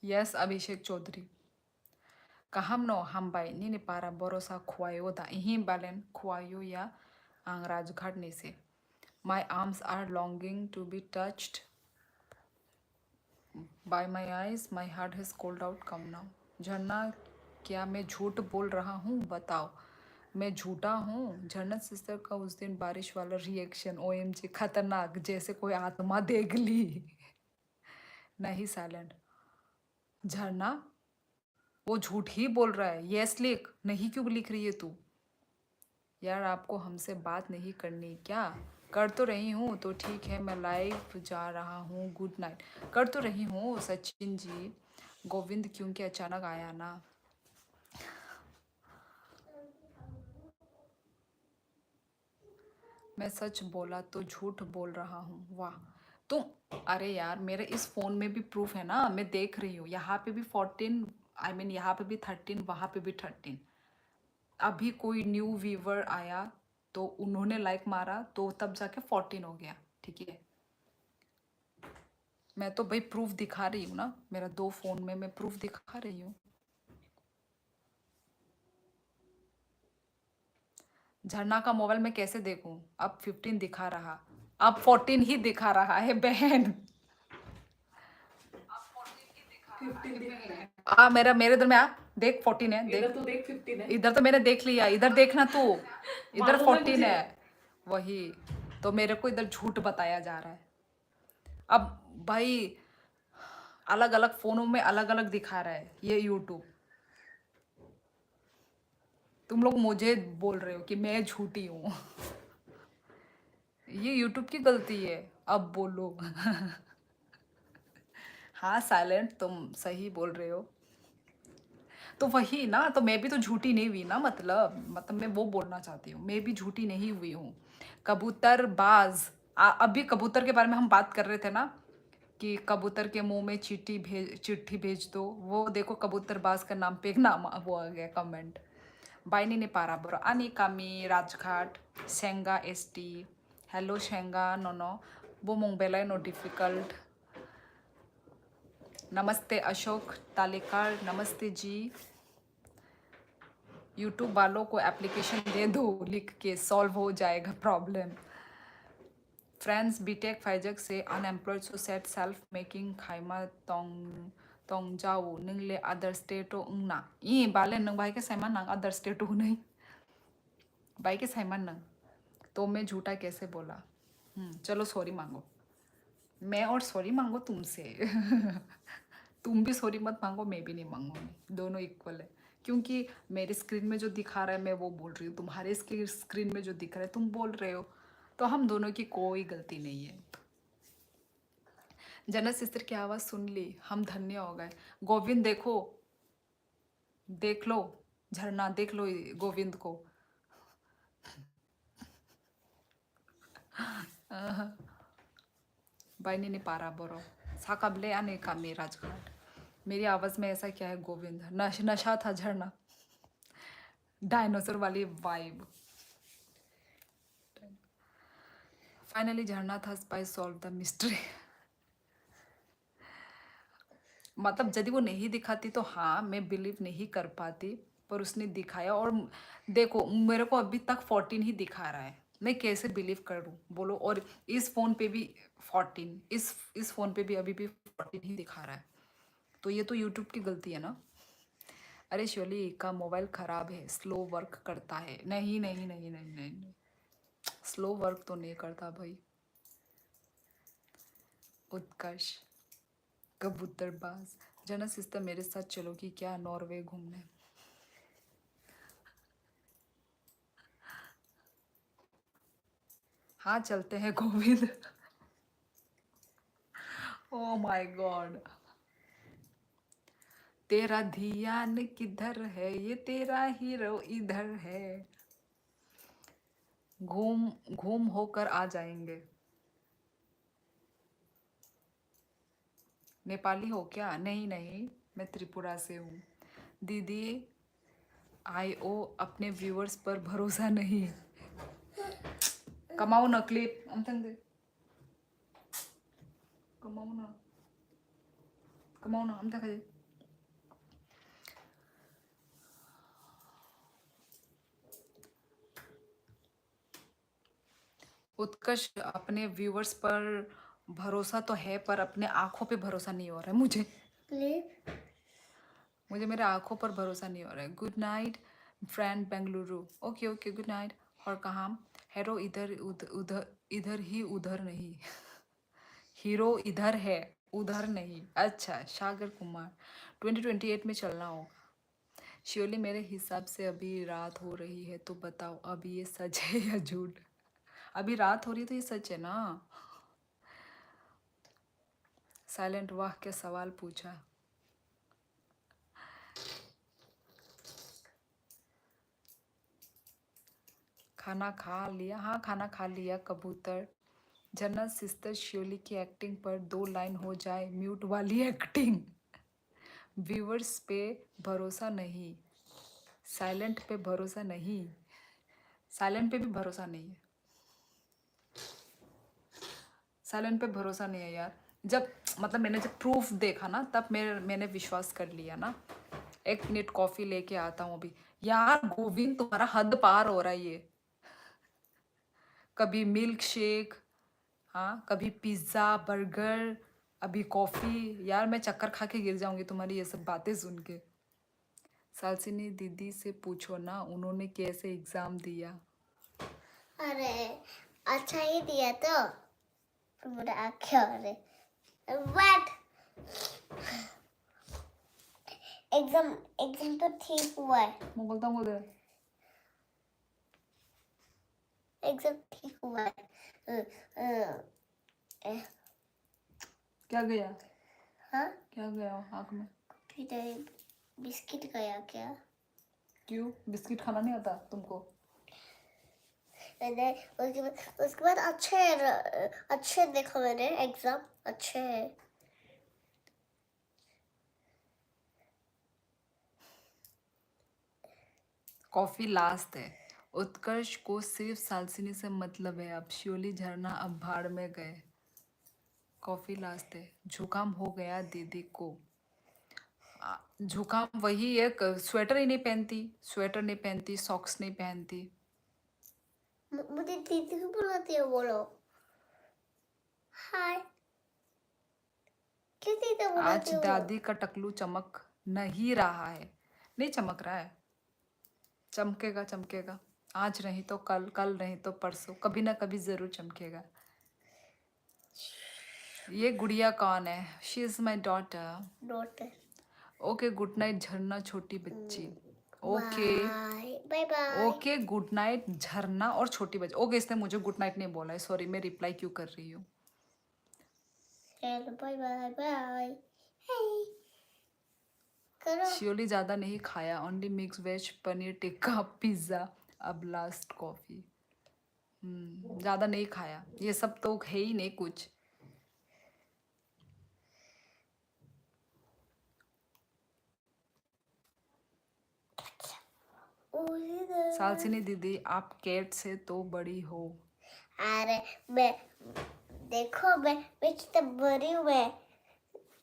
Yes Abhishek Chaudhary. Kaham no hambay ni para borosa kuayo da ihim balen kuayo ya ang Rajghat ni se. My arms are longing to be touched by my eyes. My heart has called out, come now. झरना, क्या मैं झूठ बोल रहा हूँ बताओ, मैं झूठा हूँ? झरना सिस्टर का उस दिन बारिश वाला रिएक्शन OMG खतरनाक, जैसे कोई आत्मा देख ली। नहीं साइलेंट। झरना वो झूठ ही बोल रहा है, यस लिख, नहीं क्यों लिख रही है तू? यार आपको हमसे बात नहीं करनी क्या? कर तो रही हूँ तो ठीक है, मैं लाइव जा रहा हूँ, गुड नाइट। कर तो रही हूँ सचिन जी। गोविंद क्योंकि अचानक आया ना। मैं सच बोला तो झूठ बोल रहा हूँ, वाह तुम। अरे यार मेरे इस फ़ोन में भी प्रूफ है ना, मैं देख रही हूँ, यहाँ पे भी 14, आई मीन यहाँ पे भी 13, वहाँ पे भी 13। अभी कोई न्यू व्यूवर आया तो उन्होंने लाइक मारा तो तब जाके 14 हो गया, ठीक है। मैं तो भाई प्रूफ दिखा रही हूँ ना, मेरा 2 फ़ोन में मैं प्रूफ दिखा रही हूँ। झरना का मोबाइल में कैसे देखूं? अब 15 दिखा रहा, अब 14 ही दिखा रहा है बहन। 15 दिख रहा है। आ मेरा मेरे इधर में आ, देख 14 है, इधर देख। तो देख 15 है। इधर तो मैंने देख लिया, इधर देखना तू, इधर मालूम है 14 मुझे। है। वही तो मेरे को इधर झूठ बताया जा रहा है। अब भाई अलग अलग फोनों में अलग अलग दिखा रहा है ये यूट्यूब। तुम लोग मुझे बोल रहे हो कि मैं झूठी हूँ। ये यूट्यूब की गलती है, अब बोलो। हाँ साइलेंट, तुम सही बोल रहे हो। तो वही ना, तो मैं भी तो झूठी नहीं हुई ना, मतलब मैं वो बोलना चाहती हूँ, मैं भी झूठी नहीं हुई हूँ। कबूतरबाज, अभी कबूतर के बारे में हम बात कर रहे थे ना, कि कबूतर के मुंह में चिट्ठी भेज दो। वो देखो कबूतरबाज का नाम पे एक नाम वो आ गया कमेंट। बाइनी ने पारा बोरा आनी कामी राजघाट सेंगा ST। हेलो सेंगा नो वो मुंबेला नो डिफिकल्ट। नमस्ते अशोक तालेकार, नमस्ते जी। यूट्यूब वालों को एप्लीकेशन दे दो लिख के, सॉल्व हो जाएगा प्रॉब्लम। फ्रेंड्स बीटेक फाइजक से अनएम्प्लॉयड सो सेट सेल्फ मेकिंग खाइमा तोंग जाओ नंगले अदर स्टेटो ना ई बाले नंग भाई के साइमान नंग अदर स्टेटो नहीं, भाई के साइमान नंग, तो मैं झूठा कैसे बोला? चलो सॉरी मांगो, मैं और सॉरी मांगो तुमसे। तुम भी सॉरी मत मांगो, मैं भी नहीं मांगूंगी, दोनों इक्वल है। क्योंकि मेरे स्क्रीन में जो दिखा रहा है मैं वो बोल रही हूँ, तुम्हारे स्क्रीन में जो दिख रहा है तुम बोल रहे हो, तो हम दोनों की कोई गलती नहीं है। जनत सिस्टर की आवाज़ सुन ली, हम धन्य हो गए। गोविंद देखो, देख लो, झरना देख लो गोविंद को। बाइनी ने पारा बोरो साकबले आने का मेरा राजघाट। मेरी आवाज़ में ऐसा क्या है गोविंद? नशा था झरना, डायनासोर वाली वाइब। फाइनली झरना था स्पाई सॉल्व द मिस्ट्री। मतलब यदि वो नहीं दिखाती तो हाँ मैं बिलीव नहीं कर पाती, पर उसने दिखाया। और देखो मेरे को अभी तक 14 ही दिखा रहा है, मैं कैसे बिलीव करूँ बोलो। और इस फोन पे भी 14, इस फोन पे भी अभी भी 14 ही दिखा रहा है। तो ये तो यूट्यूब की गलती है ना। अरे शिवली का मोबाइल खराब है, स्लो वर्क करता है। नहीं नहीं नहीं नहीं नहीं, नहीं। स्लो वर्क तो नहीं करता भाई। उत्कर्ष कबूतरबाज। जना सिस्टर मेरे साथ चलोगी क्या नॉर्वे घूमने? हाँ चलते हैं गोविंद। Oh my God. तेरा ध्यान किधर है, ये तेरा हीरो इधर है। घूम घूम होकर आ जाएंगे। नेपाली हो क्या? नहीं नहीं, मैं त्रिपुरा से हूँ। दीदी IO अपने व्यूअर्स पर भरोसा नहीं। कमाओ ना क्लिप अंतंग, कमाओ ना, कमाओ ना हम तक। उत्कर्ष अपने व्यूअर्स पर भरोसा तो है, पर अपने आंखों पे भरोसा नहीं हो रहा है मुझे। क्लिप मुझे मेरे आंखों पर भरोसा नहीं हो रहा है। Good night friend Bengaluru. Okay okay good night. और कहाँ हेरो? इधर उधर इधर ही, उधर नहीं। हीरो इधर है, उधर नहीं। अच्छा सागर कुमार 2028 में चलना होगा। श्योरली मेरे हिसाब से अभी रात हो रही है, तो बताओ अभी ये सच है या झूठ? अभी रात हो रही है तो ये सच है ना। साइलेंट, वाह क्या सवाल पूछा। खाना खा लिया? हाँ खाना खा लिया कबूतर। जनरल सिस्टर श्योली की एक्टिंग पर 2 लाइन हो जाए, म्यूट वाली एक्टिंग। व्यूअर्स पे भरोसा नहीं, साइलेंट पे भरोसा नहीं। साइलेंट पे भी भरोसा नहीं है, साइलेंट पे भरोसा नहीं है यार। जब मतलब मैंने जब प्रूफ देखा ना, तब मैंने विश्वास कर लिया ना। 1 मिनट कॉफी लेके आता हूँ अभी। यार गोविंद तुम्हारा हद पार हो रहा है ये। कभी मिल्क शेक, हाँ कभी पिज्ज़ा बर्गर, अभी कॉफ़ी। यार मैं चक्कर खा के गिर जाऊंगी तुम्हारी ये सब बातें सुन के। सालसिनी दीदी से पूछो ना, उन्होंने कैसे एग्ज़ाम दिया। अरे अच्छा ही दिया तो मेरा आँखें हो रहे बट एग्जाम एग्जाम तो ठीक हुआ है। मैं बोलता हूँ उधर। एग्जाम ठीक हुआ है। क्या गया? हाँ क्या गया आँख में? फिर बिस्किट गया क्या? क्यों बिस्किट खाना नहीं आता तुमको? मैंने उसके बाद अच्छे देखो मैंने एग्जाम अच्छे है। कॉफ़ी लास्ट है। उत्कर्ष को सिर्फ सालसिनी से मतलब है, अब श्योली झरना अब भाड़ में गए। कॉफ़ी लास्ट है। जुकाम हो गया दीदी को। जुकाम वही एक स्वेटर ही नहीं पहनती, स्वेटर नहीं पहनती, सॉक्स नहीं पहनती। मुझे दीदी को बुलाती है बोलो हाय। क्यों दीदी आज बुलाती हो? दादी का टकलू चमक नहीं रहा है। नहीं चमक रहा है, चमकेगा चमकेगा। आज नहीं तो कल, कल नहीं तो परसों, कभी ना कभी जरूर चमकेगा। ये गुड़िया कौन है? She is my daughter. Daughter okay good night Jharna छोटी बच्ची। Okay bye bye bye okay good night Jharna और छोटी बच्ची। ओके इसने मुझे गुड नाइट नहीं बोला है, सॉरी मैं रिप्लाई क्यों कर रही हूँ। चलो बाय बाय बाय हे करो। श्योरली ज़्यादा नहीं खाया, only mix veg paneer tikka pizza, अब लास्ट कॉफ़ी। ज़्यादा नहीं खाया, ये सब तो है ही नहीं कुछ। सालसिनी दीदी आप कैट से तो बड़ी हो। अरे मैं देखो मैं कितना बड़ी हूँ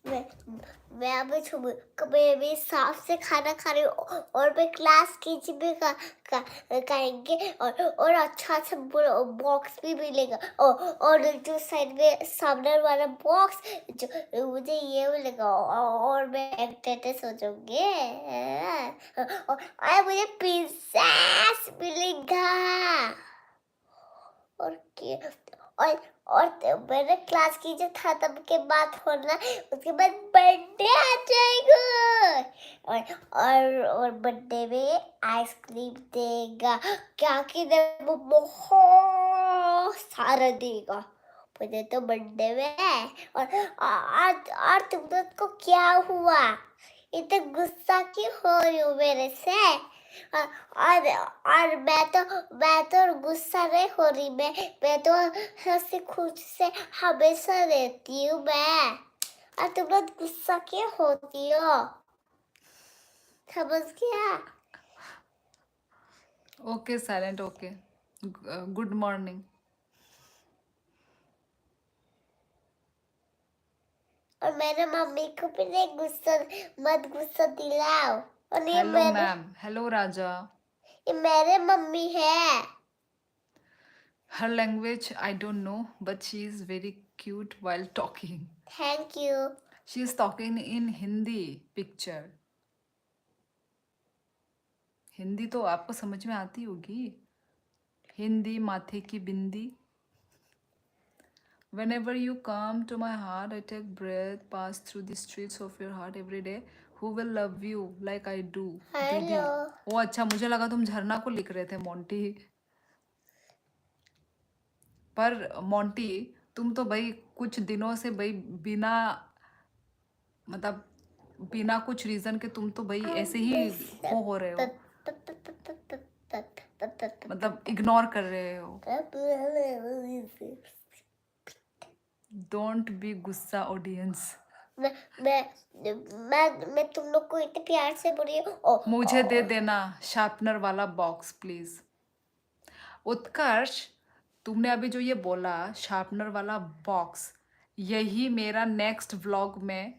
मैं अभी सुबह कभी साफ से खाना खा रही हूँ और मैं क्लास कीची भी खाएंगे और अच्छा सा बॉक्स भी मिलेगा और जो साइड में सामने वाला बॉक्स जो मुझे ये मिलेगा और मैं एक्टेटेस हो जाऊंगी और मुझे पिज्जा मिलेगा और मैंने क्लास की जो था तब के बाद होना उसके बाद बर्थडे आ जाएगा और बर्थडे में आइसक्रीम देगा क्या कि वो बहुत सारा देगा मुझे तो बर्थडे में और तुम लोग को क्या हुआ इतना गुस्सा क्यों हो रही हो मेरे से और मैं तो गुस्सा नहीं हो रही मैं तो हंसी खुशी से हमेशा रहती हूँ मैं और तुम लोग गुस्सा क्यों होती हो समझ गया okay silent okay good morning और मेरे मम्मी को भी नहीं मत गुस्सा दिलाओ और हेलो मैम हेलो राजा ये मेरे मम्मी है her language I don't know but she is very cute while talking thank you she is talking in Hindi picture Hindi तो आपको समझ में आती होगी हिंदी माथे की बिंदी whenever you come to my heart I take breath pass through the streets of your heart every day who will love you like I do दीदी hello ओ अच्छा मुझे लगा तुम झरना को लिख रहे थे मोंटी पर मोंटी तुम तो भाई कुछ दिनों से भाई बिना मतलब बिना कुछ रीजन के तुम तो भाई ऐसे ही हो रहे हो मतलब इग्नोर कर रहे हो डोंट बी गुस्सा ऑडियंस मैं तुम लोग को इतने प्यार से बोल रही हूँ मुझे दे देना शार्पनर वाला बॉक्स प्लीज उत्कर्ष तुमने अभी जो ये बोला शार्पनर वाला बॉक्स यही मेरा नेक्स्ट व्लॉग में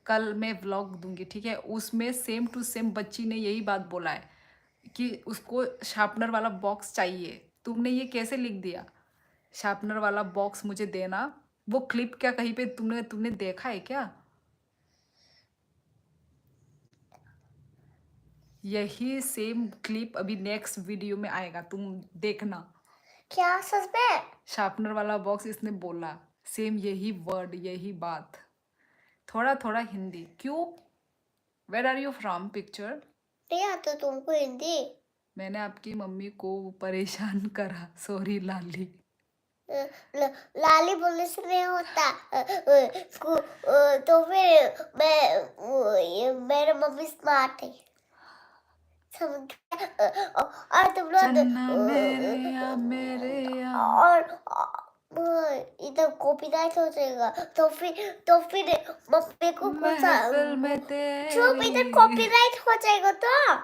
कल मैं व्लॉग दूंगी ठीक है उसमें सेम टू सेम बच्ची ने यही बात बोला है कि उसको शार्पनर वाला बॉक्स चाहिए तुमने ये कैसे लिख दिया शार्पनर वाला बॉक्स मुझे देना वो क्लिप क्या कहीं पे तुमने तुमने देखा है क्या यही सेम क्लिप अभी नेक्स्ट वीडियो में आएगा तुम देखना क्या सच में शार्पनर वाला बॉक्स इसने बोला सेम यही वर्ड यही बात थोड़ा थोड़ा हिंदी क्यों where are you from picture नहीं आता तुमको हिंदी मैंने आपकी मम्मी को परेशान करा सॉरी लाली लाली बोलने से नहीं होता तो फिर मेरे मम्मी स्मार्ट है समझ गया और तुम लोग चन्ना मेरे या और इधर कॉपीराइट हो जाएगा तो फिर मम्मी को महफिल में चुप इधर तेरी कॉपीराइट हो जाएगा तो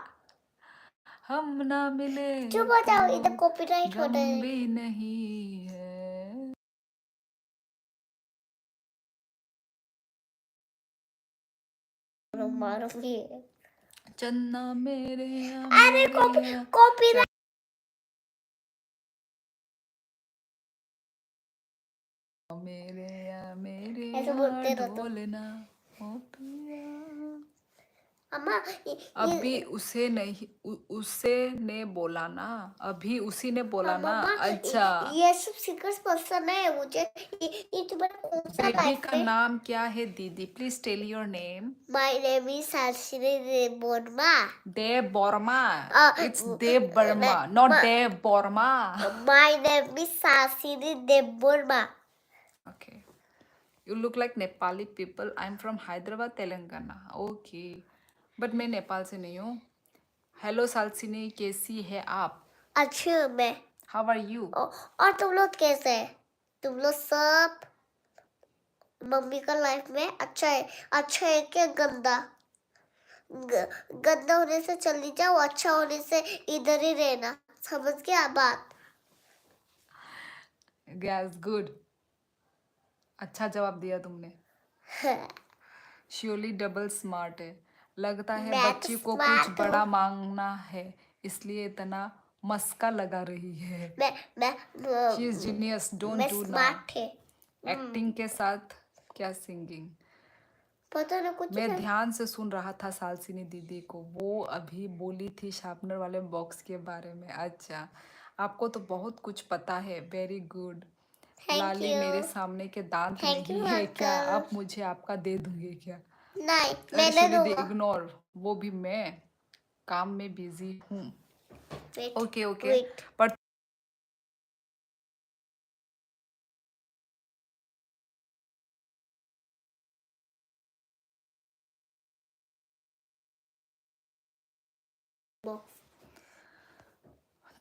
हम ना मिले चुप हो जाओ इधर तो कॉपीराइट हो गम जाएगा भी नहीं है मारूंगी चन्ना मेरे या अरे मेरे या कॉपीराइट मेरे या मेरे ऐसे या बोलते रहो तो ढोलना ओ पिया अम्मा अभी उसे नहीं उसे ने बोला ना अभी उसी ने बोला ना मम्मा अच्छा ये सब सिंगर्स पसंद है मुझे ये तुम्हारा कौन सा बेबी लाइफ का है नाम क्या है दीदी please tell your name my name is Sakshi Borma Dev Borma it's Dev न- बर्मा नॉट मा- Dev Borma my name is Sakshi Borma okay you look like Nepali people I'm from Hyderabad Telangana okay but मैं नेपाल से नहीं हूँ हेलो सालसिनी कैसी है आप अच्छी हूँ मैं हाउ आर यू और तुम लोग कैसे हैं तुम लोग सब मम्मी का लाइफ में अच्छा है क्या गंदा गंदा होने से चली जाओ अच्छा होने से इधर ही रहना समझ गया बात गैस गुड, अच्छा जवाब दिया तुमने। श्योरली डबल स्मार्ट है, लगता है मैं तो बच्ची को कुछ स्मार्ट हूँ। बड़ा मांगना है इसलिए इतना मस्का लगा रही है। मैं शी इज जीनियस, मैं डोंट डू नाउ। स्मार्ट है। एक्टिंग के साथ क्या सिंगिंग। पता नहीं कुछ मैं नहीं। ध्यान से सुन रहा था सालसिनी दीदी को, वो अभी बोली थी शार्पनर वाले बॉक्स के बारे में। अच्छा, आपको तो बहुत कुछ पता है, very good. Thank Lali, you. मेरे सामने के दांत थैंक नहीं यू है क्या, अंकल। आप मुझे आपका दे दूंगे क्या। नहीं, अरे मैं नहीं शिवली दी दूंगा। इग्नोर, वो भी मैं काम में बिजी हूँ। Wait okay okay, wait. पर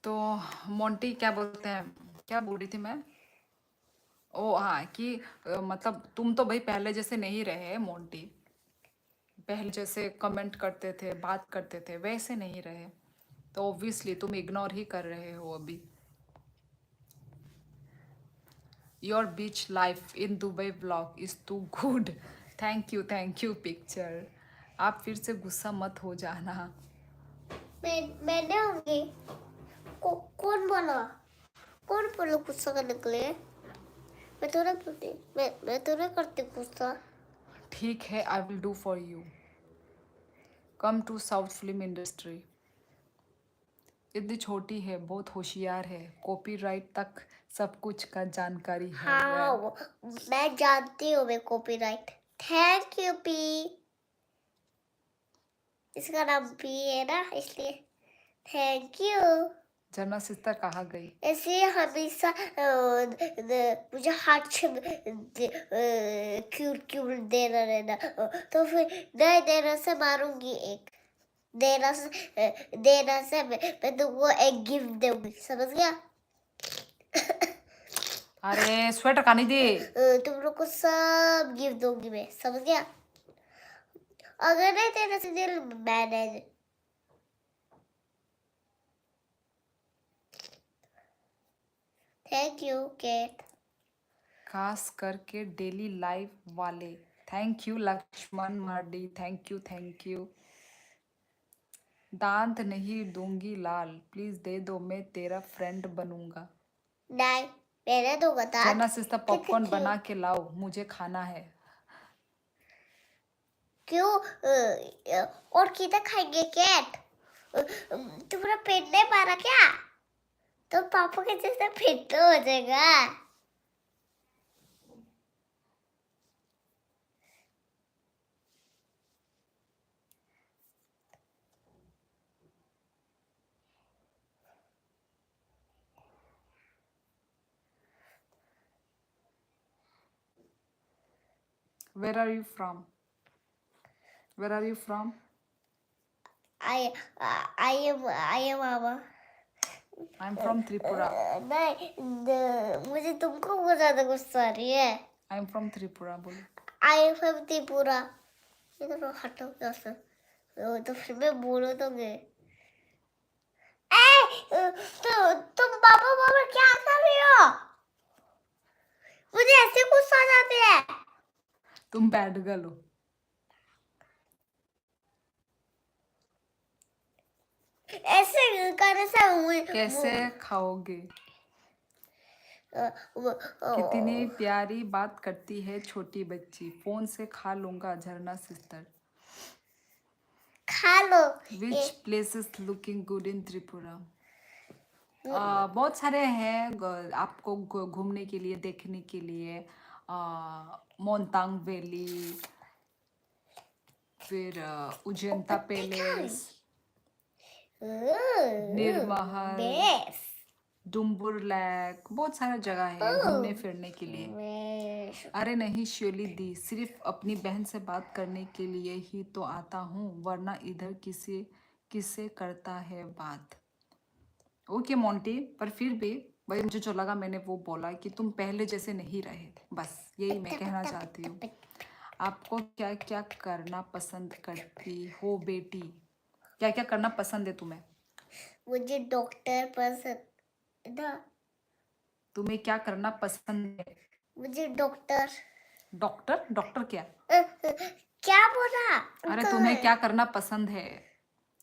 तो मोंटी क्या बोलते हैं, क्या बोल रही थी मैं। ओ हाँ, कि मतलब तुम तो भाई पहले जैसे नहीं रहे मोंटी, पहले जैसे कमेंट करते थे, बात करते थे, वैसे नहीं रहे, तो ऑब्वियसली तुम इग्नोर ही कर रहे हो अभी। Your beach life in Dubai blog is too good. Thank you picture. आप फिर से गुस्सा मत हो जाना। मैं नहीं होंगी। कौन बोला? कौन बोला गुस्सा करने के लिए? मैं तो नहीं बोलती। मैं तो नहीं करती गुस्सा। ठीक है, I will do for you. Come to south film industry. इतनी छोटी है, बहुत होशियार है, कॉपीराइट तक सब कुछ का जानकारी है। हाँ, मैं जानती हूँ मैं कॉपीराइट। Thank U P. इसका नाम पी है ना, इसलिए थैंक यू। झरना सिस्टर कहाँ गई। ऐसे हमेशा मुझे हाथ से क्यूट क्यूट देना रहना। तो फिर नहीं देना से मारूंगी एक। देना से मैं तुमको एक गिफ्ट दूंगी, समझ गया? अरे स्वेटर कहाँ नहीं दी। तुम लोग को सब गिफ्ट दूंगी मैं, समझ गया? अगर नहीं देना से दिल मैंने। Thank you Kate. खास करके डेली लाइव वाले। Thank you Laxman Mardi, thank you. दांत नहीं दूंगी लाल, प्लीज दे दो, मैं तेरा फ्रेंड बनूंगा। नहीं, मैंने तो बता। झरना सिस्टर पॉपकॉर्न बना के लाओ, मुझे खाना है। क्यों? और किधर खाएंगे कैट? तुम्हारा पेट नहीं मारा क्या? तो पापा के जैसा पेट तो हो जाएगा। Where are you from, where are you from. I I am mama. I am from Tripura. नहीं, मुझे तुमको बहुत ज्यादा गुस्सा आ रही है। आई एम फ्रॉम त्रिपुरा बोलो। आई एम फ्रॉम त्रिपुरा। इधर हटो यहाँ से। तो फिर मैं बोलो तो गए। तो तुम पापा पापा क्या कर रही हो? मुझे ऐसे गुस्सा आ जाती है। तुम बैड गर्ल हो। ऐसे करने से कैसे खाओगे। कितनी प्यारी बात करती है छोटी बच्ची, फोन से खा लूंगा। झरना सिस्टर, खा लो। Which places looking good in Tripura. बहुत सारे हैं आपको घूमने के लिए, देखने के लिए। मोंतांग वैली, फिर उजंता पैलेस, निर्महल, बेस। डुम्बुर लेक, बहुत सारा जगह है घूमने फिरने के लिए। अरे नहीं श्योली दी, सिर्फ अपनी बहन से बात करने के लिए ही तो आता हूँ, वरना इधर किसे करता है बात। ओके मोंटी, पर फिर भी भाई मुझे जो लगा मैंने वो बोला कि तुम पहले जैसे नहीं रहे, बस यही मैं कहना चाहती हूँ। आपको क्या क्या करना पसंद करती हो बेटी, क्या क्या करना पसंद है तुम्हें। मुझे डॉक्टर पसंद ना। तुम्हें क्या करना पसंद है? मुझे डॉक्टर डॉक्टर? डॉक्टर क्या? क्या बोला अरे अंकल? तुम्हें क्या करना पसंद है?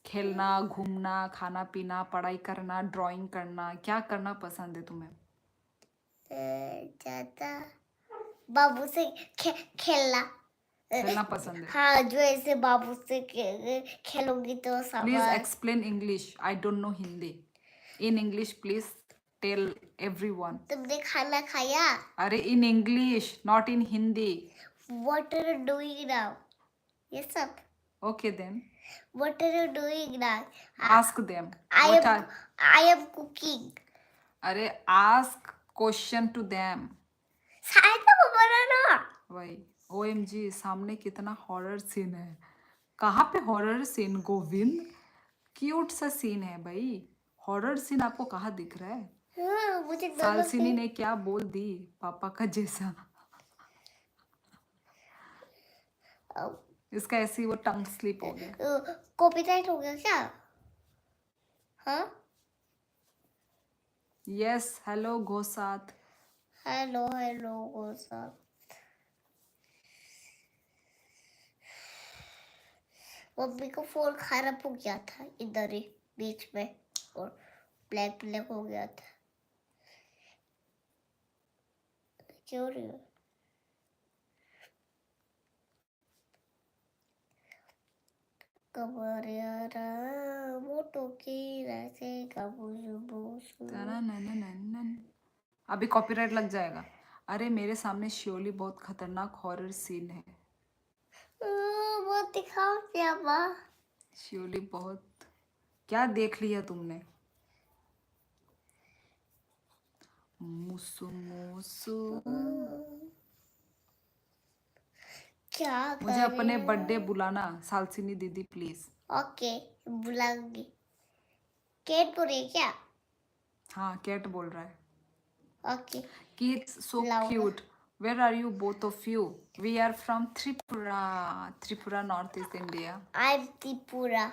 खेलना, घूमना, खाना पीना, पढ़ाई करना, ड्राइंग करना, क्या करना पसंद है तुम्हें? ज्यादा बाबू से खेलना। खेलना पसंद है। हाँ, जो ऐसे बाबू से खेलोगी तो प्लीज समझ। Explain English, I don't know Hindi. In English please tell everyone. तुमने खाना खाया? अरे in English, not in Hindi. What are you doing now? Yes, sir. Okay then What are you doing now? Ask them I what am are. I am cooking. अरे ask question to them. शायद तो बोला ना। वही OMG, सामने कितना horror scene है। कहाँ पे हॉरर सीन गोविंद? क्यूट सा सीन है भाई। हॉरर सीन आपको कहाँ दिख रहा है? हाँ, मुझे दोनों सालसिनी ने क्या बोल दी पापा का जैसा। इसका ऐसे ही वो टंग स्लिप हो गया। कॉपीराइट हो गया क्या? हाँ, यस हेलो घोसात। हेलो हेलो वो सब। मम्मी को फोन खराब हो गया था इधर ही बीच में, और ब्लैक ब्लैक हो गया था। क्यों रही हो? कमरियारा मोटो की रैसे कबूसू। अभी कॉपीराइट लग जाएगा। अरे मेरे सामने श्योरली बहुत खतरनाक हॉरर सीन है। वो दिखाओ क्या माँ? श्योरली बहुत। क्या देख लिया तुमने? मुसु मुसु। क्या मुझे अपने करें? बर्थडे बुलाना सालसिनी दीदी प्लीज। ओके, बुलाऊंगी। केट बोल रही है क्या? हाँ कैट बोल रहा है। Okay, Kids so बुलाऊंगा। cute. Where are you both of you? We are from Tripura. Tripura, Northeast India. I am Tripura.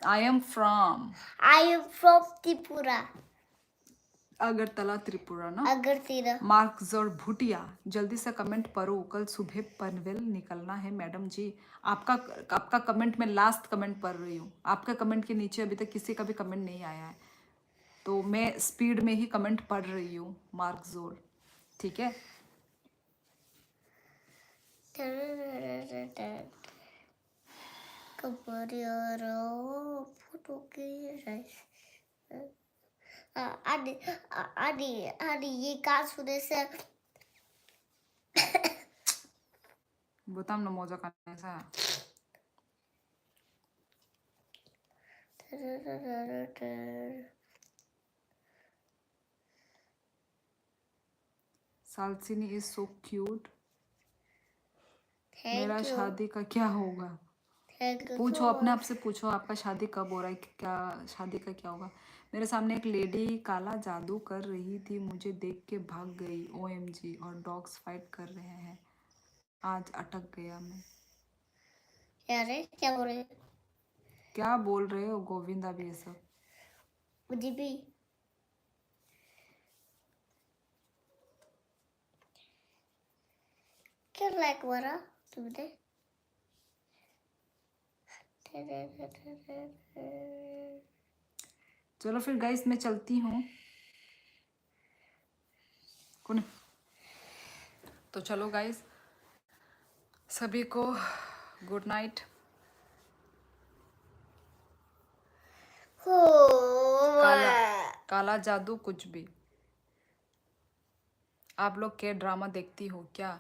I am from I am from Tripura. Agartala Tripura ना। अगर तेरा मार्क्स और भूटिया जल्दी से कमेंट करो, कल सुबह पनवेल निकलना है मैडम जी। आपका कमेंट मैं लास्ट कमेंट पढ़ रही हूँ। आपका कमेंट के नीचे अभी तक किसी का भी कमेंट नहीं आया है, तो मैं स्पीड में ही कमेंट पढ़ रही हूँ मार्क्सोर, ठीक है? कमरियारा फोटो की रैसे। आदि आदि आदि ये कहाँ सुने से? बताम ना मौजा करने से। सालसिनी इज सो क्यूट। मेरा थैंक यू, शादी का क्या होगा? थैंक यू पूछो सो अपने आप मच। से, पूछो आपका शादी कब हो रहा है, क्या शादी का क्या होगा? मेरे सामने एक लेडी काला जादू कर रही थी, मुझे देख के भाग गई। ओएमजी, और डॉग्स फाइट कर रहे हैं। आज अटक गया मैं। यार क्या बोल रहे हैं? क्या बोल रहे हो गोविंदा भी ये सब? मुझे भी क्या लाइक मारा तुमने? चलो फिर गाइस मैं चलती हूँ। कौन? तो चलो गाइस, सभी को गुड नाइट। काला काला जादू कुछ भी। आप लोग के ड्रामा देखती हो क्या?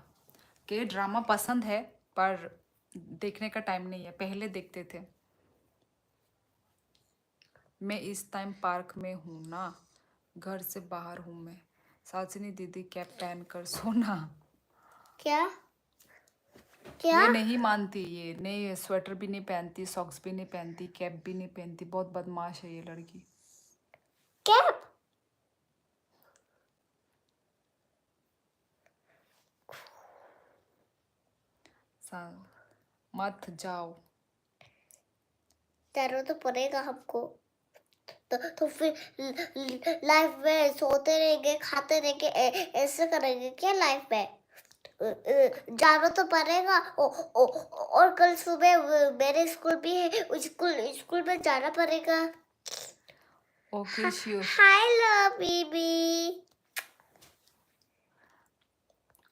के ड्रामा पसंद है पर देखने का टाइम नहीं है, पहले देखते थे। मैं इस टाइम पार्क में हूँ ना, घर से बाहर हूँ मैं। सालसिनी दीदी कैप पहन कर सोना। क्या क्या? ये नहीं मानती, ये नहीं, स्वेटर भी नहीं पहनती, सॉक्स भी नहीं पहनती, कैप भी नहीं पहनती। बहुत बदमाश है ये लड़की। कैप? मत जाओ। तेरो तो पड़ेगा हमको। तो फिर लाइफ में सोते रहेंगे, खाते रहेंगे, ऐसे करेंगे क्या लाइफ में? जाना तो पड़ेगा। और कल सुबह मेरे स्कूल भी है, उस स्कूल में जाना पड़ेगा। Okay sure. Hello baby.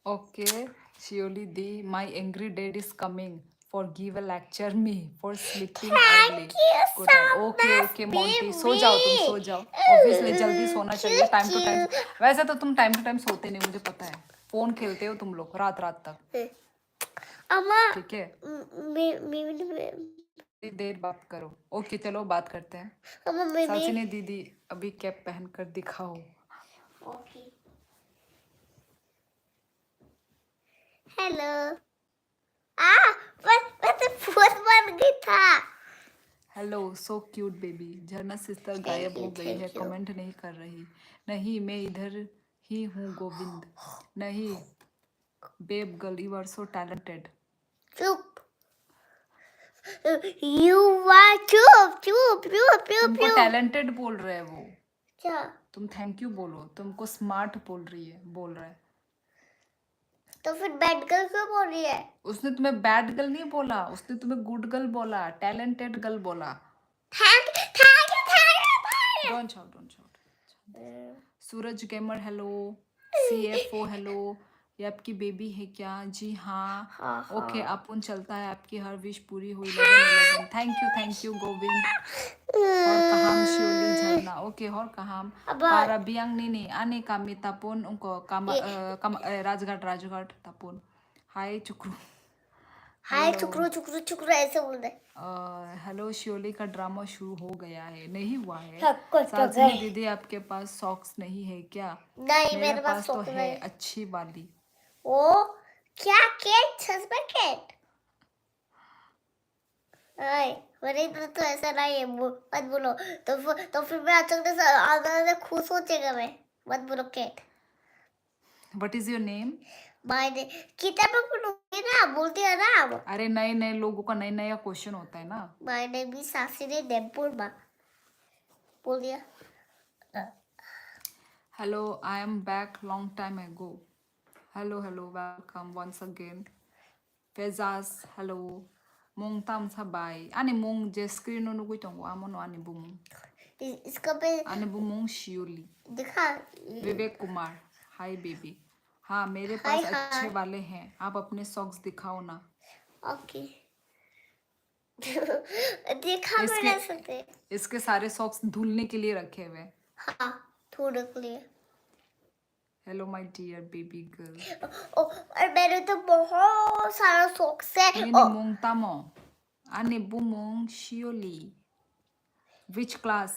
Okay, surely the my angry dad is coming for give a lecture me for sleeping early. Thank you Good so night. Okay, much okay, Monty, सो जाओ तुम सो जाओ. Obviously जल्दी सोना चाहिए time to time. वैसे तो तुम time to time सोते नहीं मुझे पता है. फोन खेलते हो तुम लोग रात रात तक. अम्मा ठीक है. मैं थोड़ी देर बात करो. ओके चलो बात करते हैं. अम्मा मैं सासिनी दीदी अभी कैप पहन कर दिखाओ. ओके। हेलो। मैं तो फोन बन गई था। Hello so cute baby. झरना सिस्टर गायब हो गई है, thank you. कमेंट नहीं कर रही. नहीं मैं इधर ही हूँ गोविंद. नहीं babe girl you are so talented. चुप। यू आर चुप चुप चुप चुप तुमको चुप। टैलेंटेड बोल रहे हैं वो. क्या? तुम थैंक यू बोलो. तुमको स्मार्ट बोल रहा है. तो फिर बैड गर्ल क्यों बोल रही है? उसने तुम्हें बैड गर्ल नहीं बोला, उसने तुम्हें गुड गर्ल बोला, टैलेंटेड गर्ल बोला. Thank don't shout. Suraj gamer hello. CFO hello. ये आपकी बेबी है क्या? जी हाँ. हाँ, ओके हाँ। अपुन चलता है. आपकी हर विश पूरी हुई. 11 थैंक यू गोविंद. और कहाम शियोली झरना. ओके और कहाम para biang nini ane kami tapon उनको राजघाट तापुन. हाय चुकरू. हाय चुकरू चुकरू चुकरू ऐसे बोल रहे। हेलो शियोली का ड्रामा शुरू हो गया है. नहीं हुआ है. कुछ तो साजिनी गए। दीदी आपके पास सॉक्स नहीं है क्या? नहीं मेरे पास तो सॉक्स है नहीं। अच्छी वाली. ओ क्या केट? सच में केट? मेरे इधर तो ऐसा नहीं है। मत बोलो। तो फिर मैं अचानक से आधा खुश हो जाएगा मैं। मत बोलो Kate. What is your name? मायने किताब में पढ़ोगे ना, बोलते हैं ना आप। अरे नए नए लोगों का नया नया क्वेश्चन होता है ना. My name is Sasini Debbarma. बोल दिया। Hello I am back long time ago. Hello welcome once again. फेजास hello. mong tam sabay ani mong je screen no nugui tongo amono ani bumong इसका पे ani bumong शियोली. दिखा। Vivek Kumar hi baby. हाँ मेरे हाय पास अच्छे हाय। वाले हैं. आप अपने सॉक्स दिखाओ ना. ओके। देखा इसके मैंने सकते। इसके सारे सॉक्स धुलने के लिए रखे हुए. हाँ थोड़े के लिए। Hello my dear baby girl. और मेरे तो बहुत सारा सॉक्स है। ini mong tamo ani bumong shioli. Which class?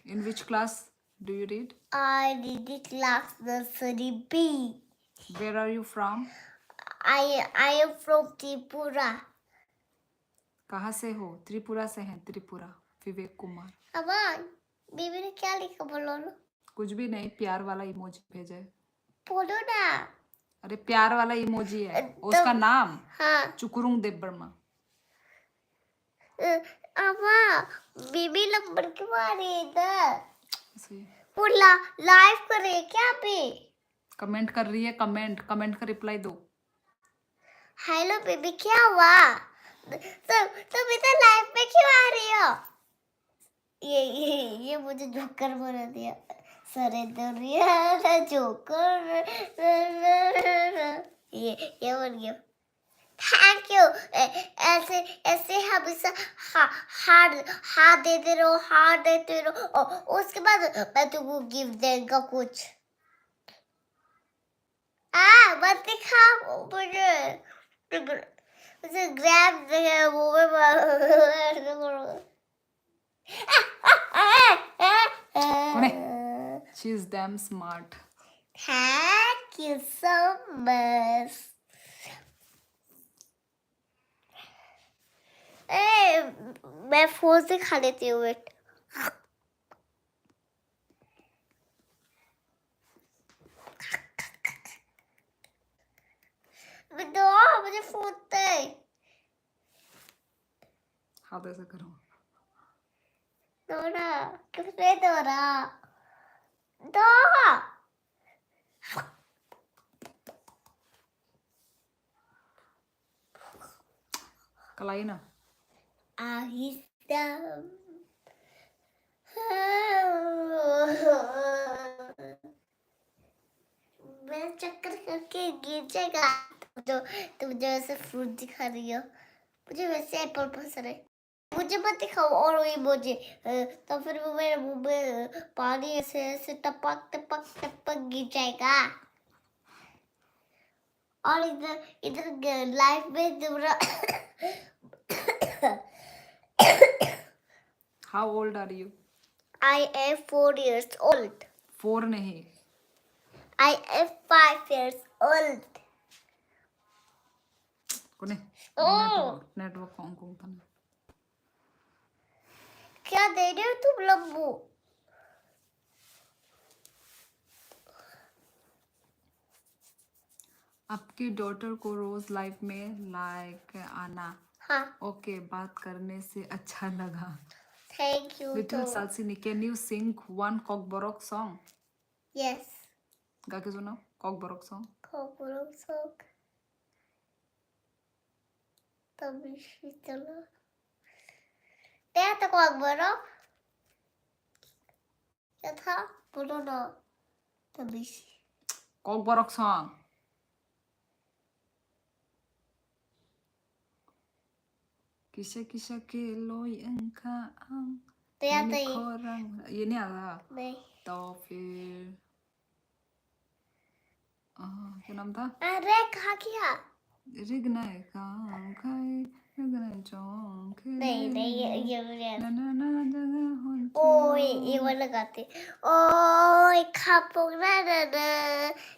In which class do you read? I did the class nursery B. Where are you from? I am from Tripura. कहाँ से हो? त्रिपुरा से हैं. त्रिपुरा. विवेक कुमार. अमन बेबी ने क्या लिखा बोलो ना? कुछ भी नहीं. प्यार वाला इमोजी भेजा है. बोलो ना। अरे प्यार वाला इमोजी है. उसका नाम हाँ। चुकुरुंग देवबर्मा. अम्मा बेबी नंबर क्यों आ रही है इधर? ऐसे वो लाइव कर रही है क्या पे? कमेंट कर रही है. कमेंट का रिप्लाई दो. हेलो बेबी क्या हुआ? तुम इधर लाइव में क्यों आ रही हो? ये मुझे जोकर बना दिया. सरेंद्र जोकर. ये बन गया. Thank you. ऐसे ऐसे हमेशा हाथ देते रहो. और उसके बाद मैं तुमको गिफ्ट देगा कुछ. मत दिखा मुझे ग्रैब वो कौन है? She is damn smart. Thank you so much. मैं फोन से खा लेती हूँ. वेट. मुझे फोन दे. हाथ ऐसा करो. Dora, किसने Dora? दो कलाई ना आहिस्ता मैं चक्कर करके गिर जाएगा तुम जो ऐसे फ्रूट दिखा रही हो मुझे वैसे एप्पल पसंद है मुझे मत दिखाओ और ये मुझे तो फिर वो मेरे मुंह में पानी ऐसे ऐसे टपक टपक टपक गिर जाएगा और इधर इधर लाइफ में तुम्हारा how old are you I am 4 years old. 4 नहीं I am 5 years old. कोने Oh, नेटवर्क कौन कौन था क्या दे रहे हो तुम लम्बू आपकी डॉटर को रोज लाइफ में लाइक आना हाँ ओके बात करने से अच्छा लगा thank you little Salsini can you sing one Kokborok song yes गा के सुनाओ कॉकबॉक सॉन्ग कॉकरोच सॉन्ग तभी चलो क्या था कॉकरोच क्या था बोलो ना तभी कॉकबॉक सॉन्ग किसे किसे के लोई अंका तो याद मैंने है खोरंग ये नहीं आ रहा नहीं तो फिर क्या नाम था अरे कहा किया रिगनाए काम खाए रिगनाए चौंक नहीं नहीं ये मुझे ना ना ना जगह होन ओए ये वाला गाते ओए खापो ना ना ना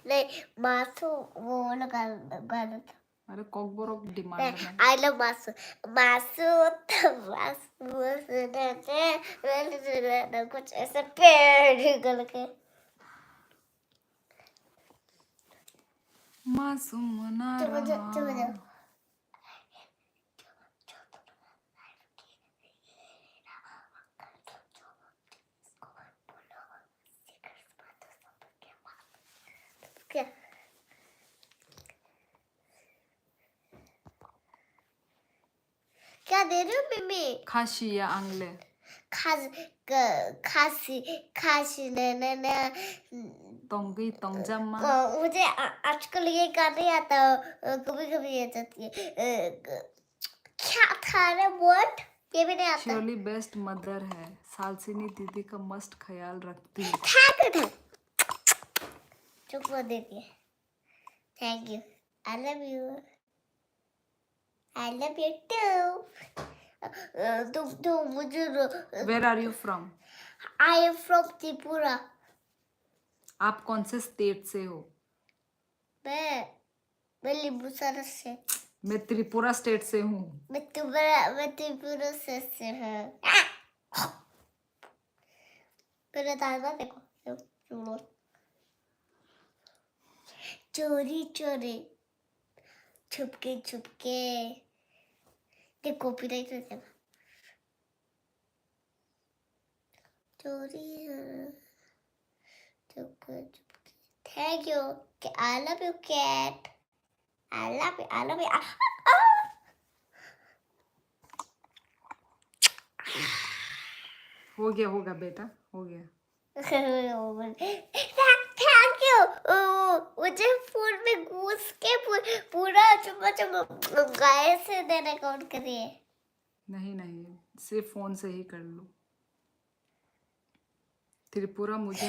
नहीं मासू वो वाला गाना था अरे कॉकबॉक डिमांड में आई लव मासू मासू कुछ ऐसे पेड़ निकल के मासूम ना चुप जाओ रहा क्या क्या दे रही हो मिमी खाशी या आंगले खास खासी खासी ने तोंगी तोंगजम्मा मुझे आजकल ये गाने आता कभी कभी आ जाती है क्या था रे वर्ड ये भी नहीं आता श्योरली बेस्ट मदर है सालसिनी दीदी का मस्त ख्याल रखती है था चुप कर देती है thank you I love you too तुम मुझे where are you from I am from Tripura आप कौन से स्टेट से हो मैं लिम्बूसरा से मैं त्रिपुरा स्टेट से हूँ मैं त्रिपुरा से हूँ मेरा दादा देखो सुनो चोरी चोरी छुपके छुपके ये कॉपीराइट हो जाएगा चोरी छुपके छुपके thank you I love you Kat I love you होगा बेटा हो गया थैंक यू मुझे फोन में घुस के पूरा चुम्मा चुम्मा गाय से देने का ऑन करिए नहीं नहीं सिर्फ फोन से ही कर लो त्रिपुरा मुझे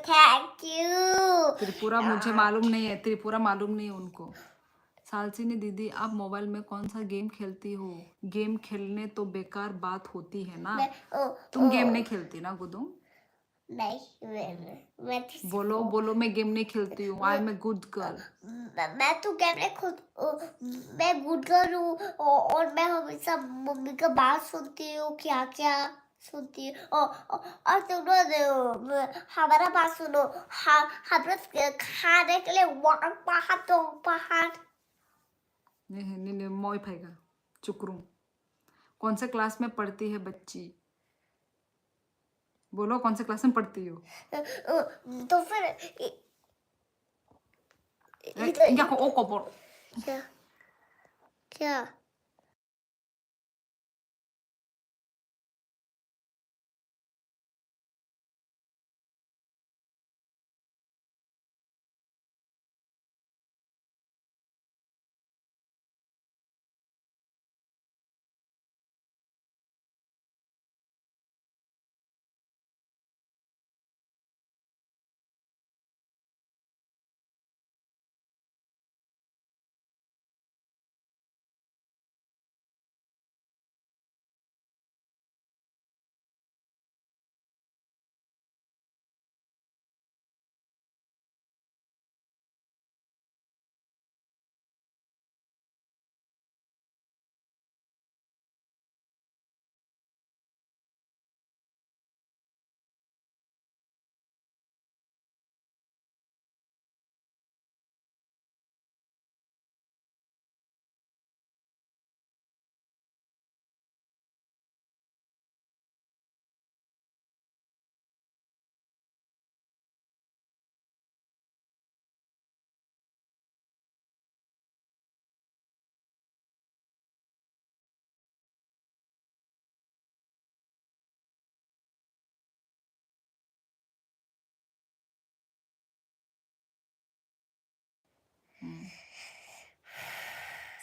थैंक यू त्रिपुरा मुझे मालूम नहीं है त्रिपुरा मालूम नहीं है उनको सालसिनी दीदी आप मोबाइल में कौन सा गेम खेलती हो गेम खेलने तो बेकार बात होती है ना तुम गेम नहीं खेलती ना गुदुम नहीं मैं बोलो बोलो मैं गेम नहीं खेलती हूँ I am a good girl मैं तो कहने खुद मैं गुड गर्ल हूँ और मैं हमेशा मम्मी का बात सुनती हूँ क्या क्या सुनती हूँ और तुम लोग हमारा बात सुनो हम लोग खाने के लिए वहाँ पहाड़ नहीं नहीं नहीं मोई फाइगा चुकरू कौन से क्लास में पढ़ती है बच्ची? बोलो कौन से क्लास में पढ़ती हो? तो फिर या को ओ को बोल। क्या क्या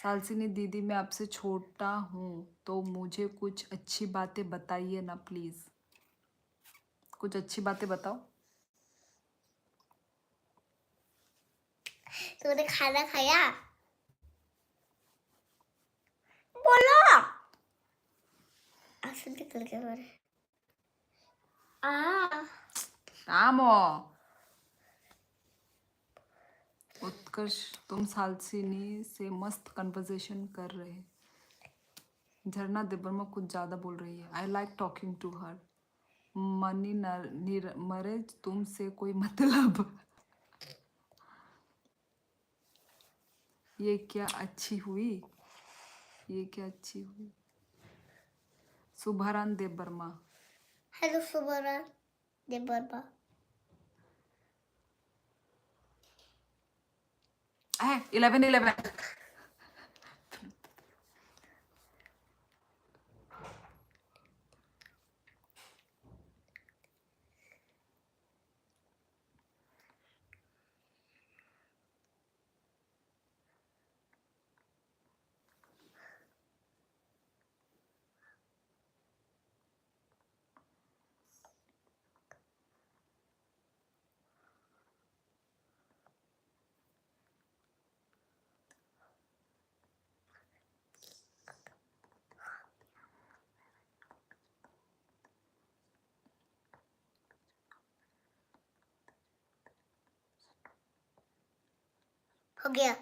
सालसिनी दीदी मैं आपसे छोटा हूँ तो मुझे कुछ अच्छी बातें बताइए ना प्लीज। कुछ अच्छी बातें बताओ। तूने खाना खाया? बोलो। आंसू निकल गया मेरे। आमो उत्कर्ष तुम सालसिनी से मस्त कन्वर्सेशन कर रहे। झरना देबर्मा कुछ ज्यादा बोल रही है। I like talking to her. मनी मरेज तुमसे कोई मतलब। ये क्या अच्छी हुई? ये क्या अच्छी हुई? सुभारान देबर्मा हेलो सुबरा देबरबा। 11:11 हो गया।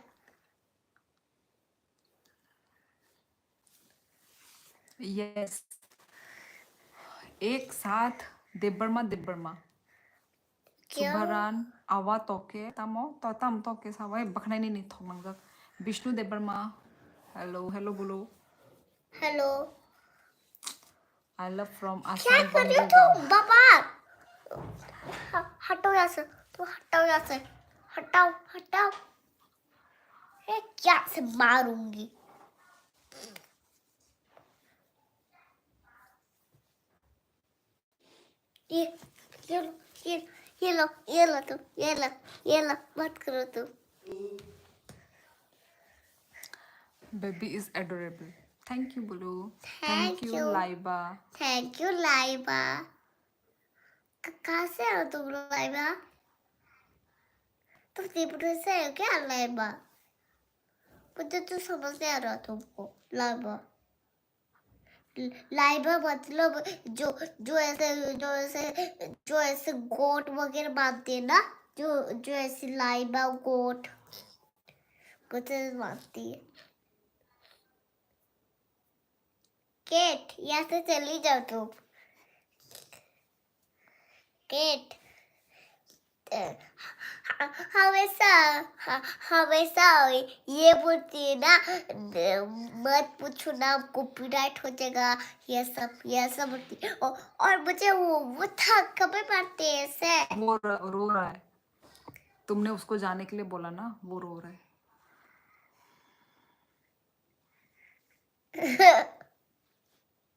यस एक साथ देबर्मा देबर्मा क्या? सुभारान आवा तोके तमो तो तम तोके सावाई बखनाई नहीं थोंगनगा विष्णु देबर्मा हेलो हेलो बोलो। हेलो। आई लव फ्रॉम क्या आसाम कर रही हो बंगोगांव। तुम बाबा? हटो यहाँ से। तुम हटाओ यहाँ से। हटाओ हटाओ। ये क्या से मारूंगी। ये ये लो ये ये लो ये लो तुम ये लो मत करो तुम। Baby is adorable. Thank you बोलो। Thank thank you you. Laiba. Thank you Laiba. कहाँ से हो तुम लाइबा? तुम त्रिपुरा से हो क्या लाइबा? मुझे तो समझ नहीं आ रहा तुमको लाइबा। लाइबा मतलब जो ऐसे गोट वगैरह बांधते हैं ना, जो ऐसे लाइबा गोट कुछ ऐसे बांधती है। केट यहाँ से चली जाओ तुम। केट हमेशा हमेशा ये बोलती है ना, मत पूछो ना, कॉपीराइट हो जाएगा, ये सब बोलती है। और मुझे वो था कभी मारते हैं ऐसे। वो रो रहा है, तुमने उसको जाने के लिए बोला ना, वो रो रहा है।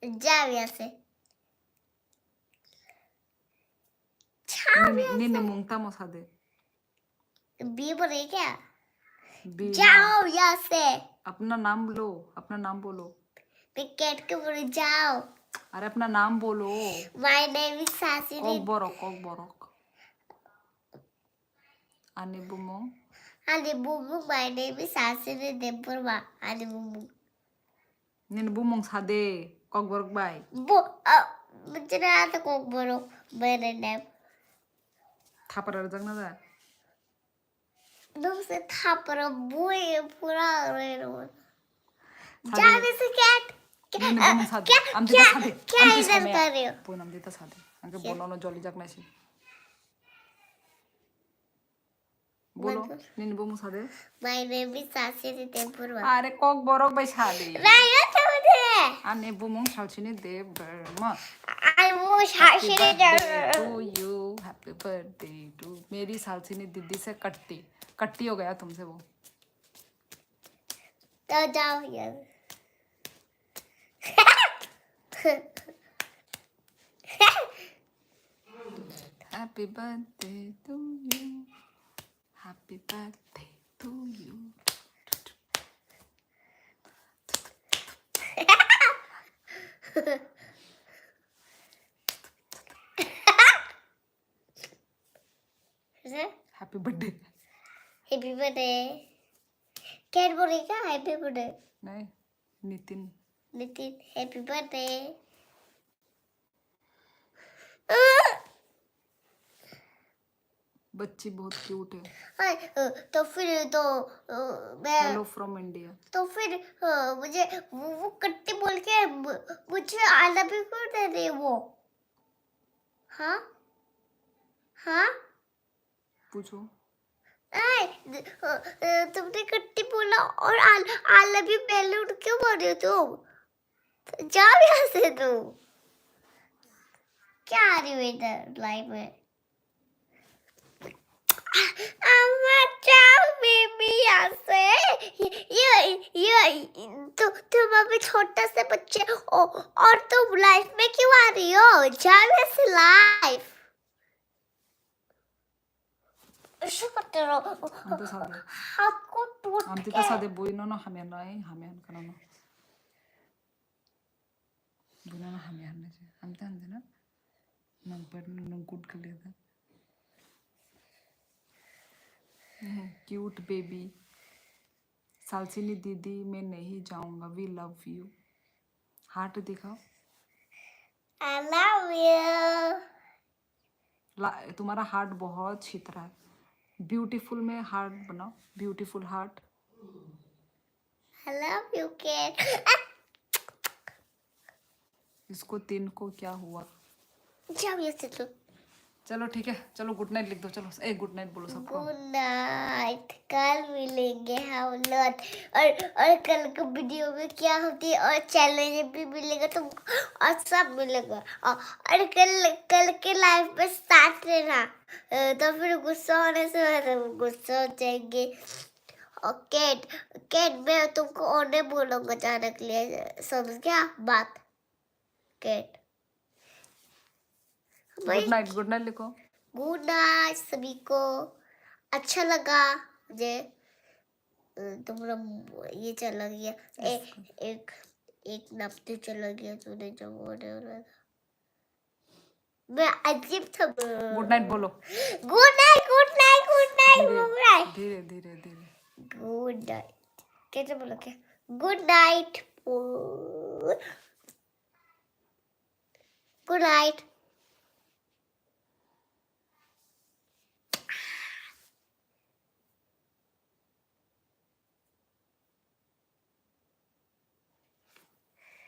जाओ यहाँ से, जाओ यहाँ निन्ने से। मुंगता मोसा दे बी बोले क्या? बी। हाँ, जाओ यहाँ से। अपना नाम लो, अपना नाम बोलो। मैं कैट को बोले जाओ। अरे अपना नाम बोलो। My name is Sasi. Kokborok आने बुमो। Ani bubu, my name is Asini Dempurma. Ani bubu. निन्ने बुमोंग सादे कॉक बोरक बाय। मुझे ना आता कोक बोलो मेरे नेम। थापर जगना जा। तुम से था पर बुए पूरा रेरो। जाने से कैट। निन्ने बुमोंग सादे आमती क्या सादे क्या आमती इधर सामे कर रहे हो? पून आमती सादे अंके बोलो ना जॉली जगना सी बोलो निन्ने बुमोंग सादे। My name is Asini Dempurma. अरे कॉक बोरक बाय सादे राया था मुझे। आने बुमोंग सालचिनी दे Burma. I was Happy Asini birthday to Dempurma. you, happy birthday to मेरी सालसिनी दीदी से कट्टी हो गया तुमसे वो। तो जाओ यार। Happy birthday to you, happy birthday to you. Happy birthday Happy birthday. Kat बोलेगा हैप्पी बर्थडे? नहीं नितिन। Nitin happy birthday. बच्ची बहुत क्यूट है। तो फिर तो मैं हेलो फ्रॉम इंडिया। तो फिर मुझे वो कट्टी बोल के मुझे आई लव यू क्यों दे रही है वो? हाँ हाँ पूछो। तुमने कट्टी बोला और आई लव यू पहले उठ क्यों बोल रही हो तुम? जाओ यहाँ से तुम। क्या आ रही हो इधर लाइफ में? अम्मा जाओ बेबी यहाँ से। ये तुम अभी छोटा से बच्चे और तुम लाइफ में क्यों आ रही हो? जाओ यहाँ से लाइफ। ऐसे करते रहो। आमती सादे आपको टूट आमती के सादे बोइनो ना हमें नहीं हमें करना ना बोइनो ना हमें हमें से आमती आमती ना नंबर नंगुड कर लिया क्यूट बेबी। सालसिनी दीदी मैं नहीं जाऊंगा, वी लव यू। हार्ट दिखाओ। I love you. तुम्हारा हार्ट बहुत छितरा है। ब्यूटीफुल में हार्ट बनाओ, beautiful heart. I love you, kid. इसको 3 को क्या हुआ? जाओ यहाँ से तुम। चलो ठीक है, चलो गुड नाइट लिख दो। चलो गुड नाइट बोलो सबको। Good night. कल मिलेंगे हम लोग। और कल के वीडियो में क्या होती है और चैलेंज भी मिलेगा तुमको और सब मिलेगा। और कल के लाइफ में स्टार्ट रहना। तो फिर गुस्सा होने से गुस्सा हो जाएंगे। और कैट मैं तुमको और नहीं बोलूंगा जाने के लिए, समझ गया बात? कैट गुड नाइट लिखो। गुड नाइट सभी को। अच्छा लगा मुझे तुम्हारा ये चला गया। एक नफ्ते चला गया तूने जो बोले रहा था। मैं अजीब था। गुड नाइट बोलो। Good night good night good night धीरे धीरे धीरे। गुड नाइट कैसे बोलो? क्या good night? Good night.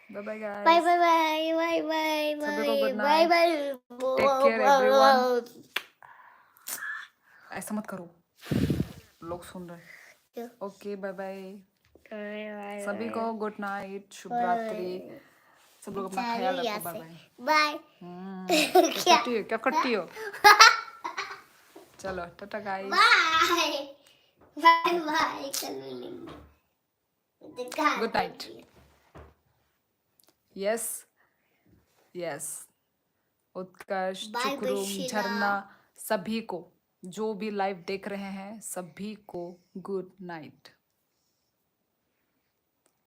Bye bye guys. Bye bye bye bye bye सभी को bye good bye night. Bye. Take care everyone. ऐसा मत करो, लोग सुन रहे। क्यों? ओके, बाय बाय बाय सभी को, गुड नाइट, शुभ रात्रि। सब लोग अपना ख्याल रखो, बाय बाय। बाय। क्या क्या? करती हो, क्या करती हो? चलो tata guys. Bye bye bye कर लेंगे। Good night. Yes yes, Utkarsh, bye bye चुकरुम, शीला। झरना, सभी को, जो भी लाइव देख रहे हैं सभी को गुड नाइट।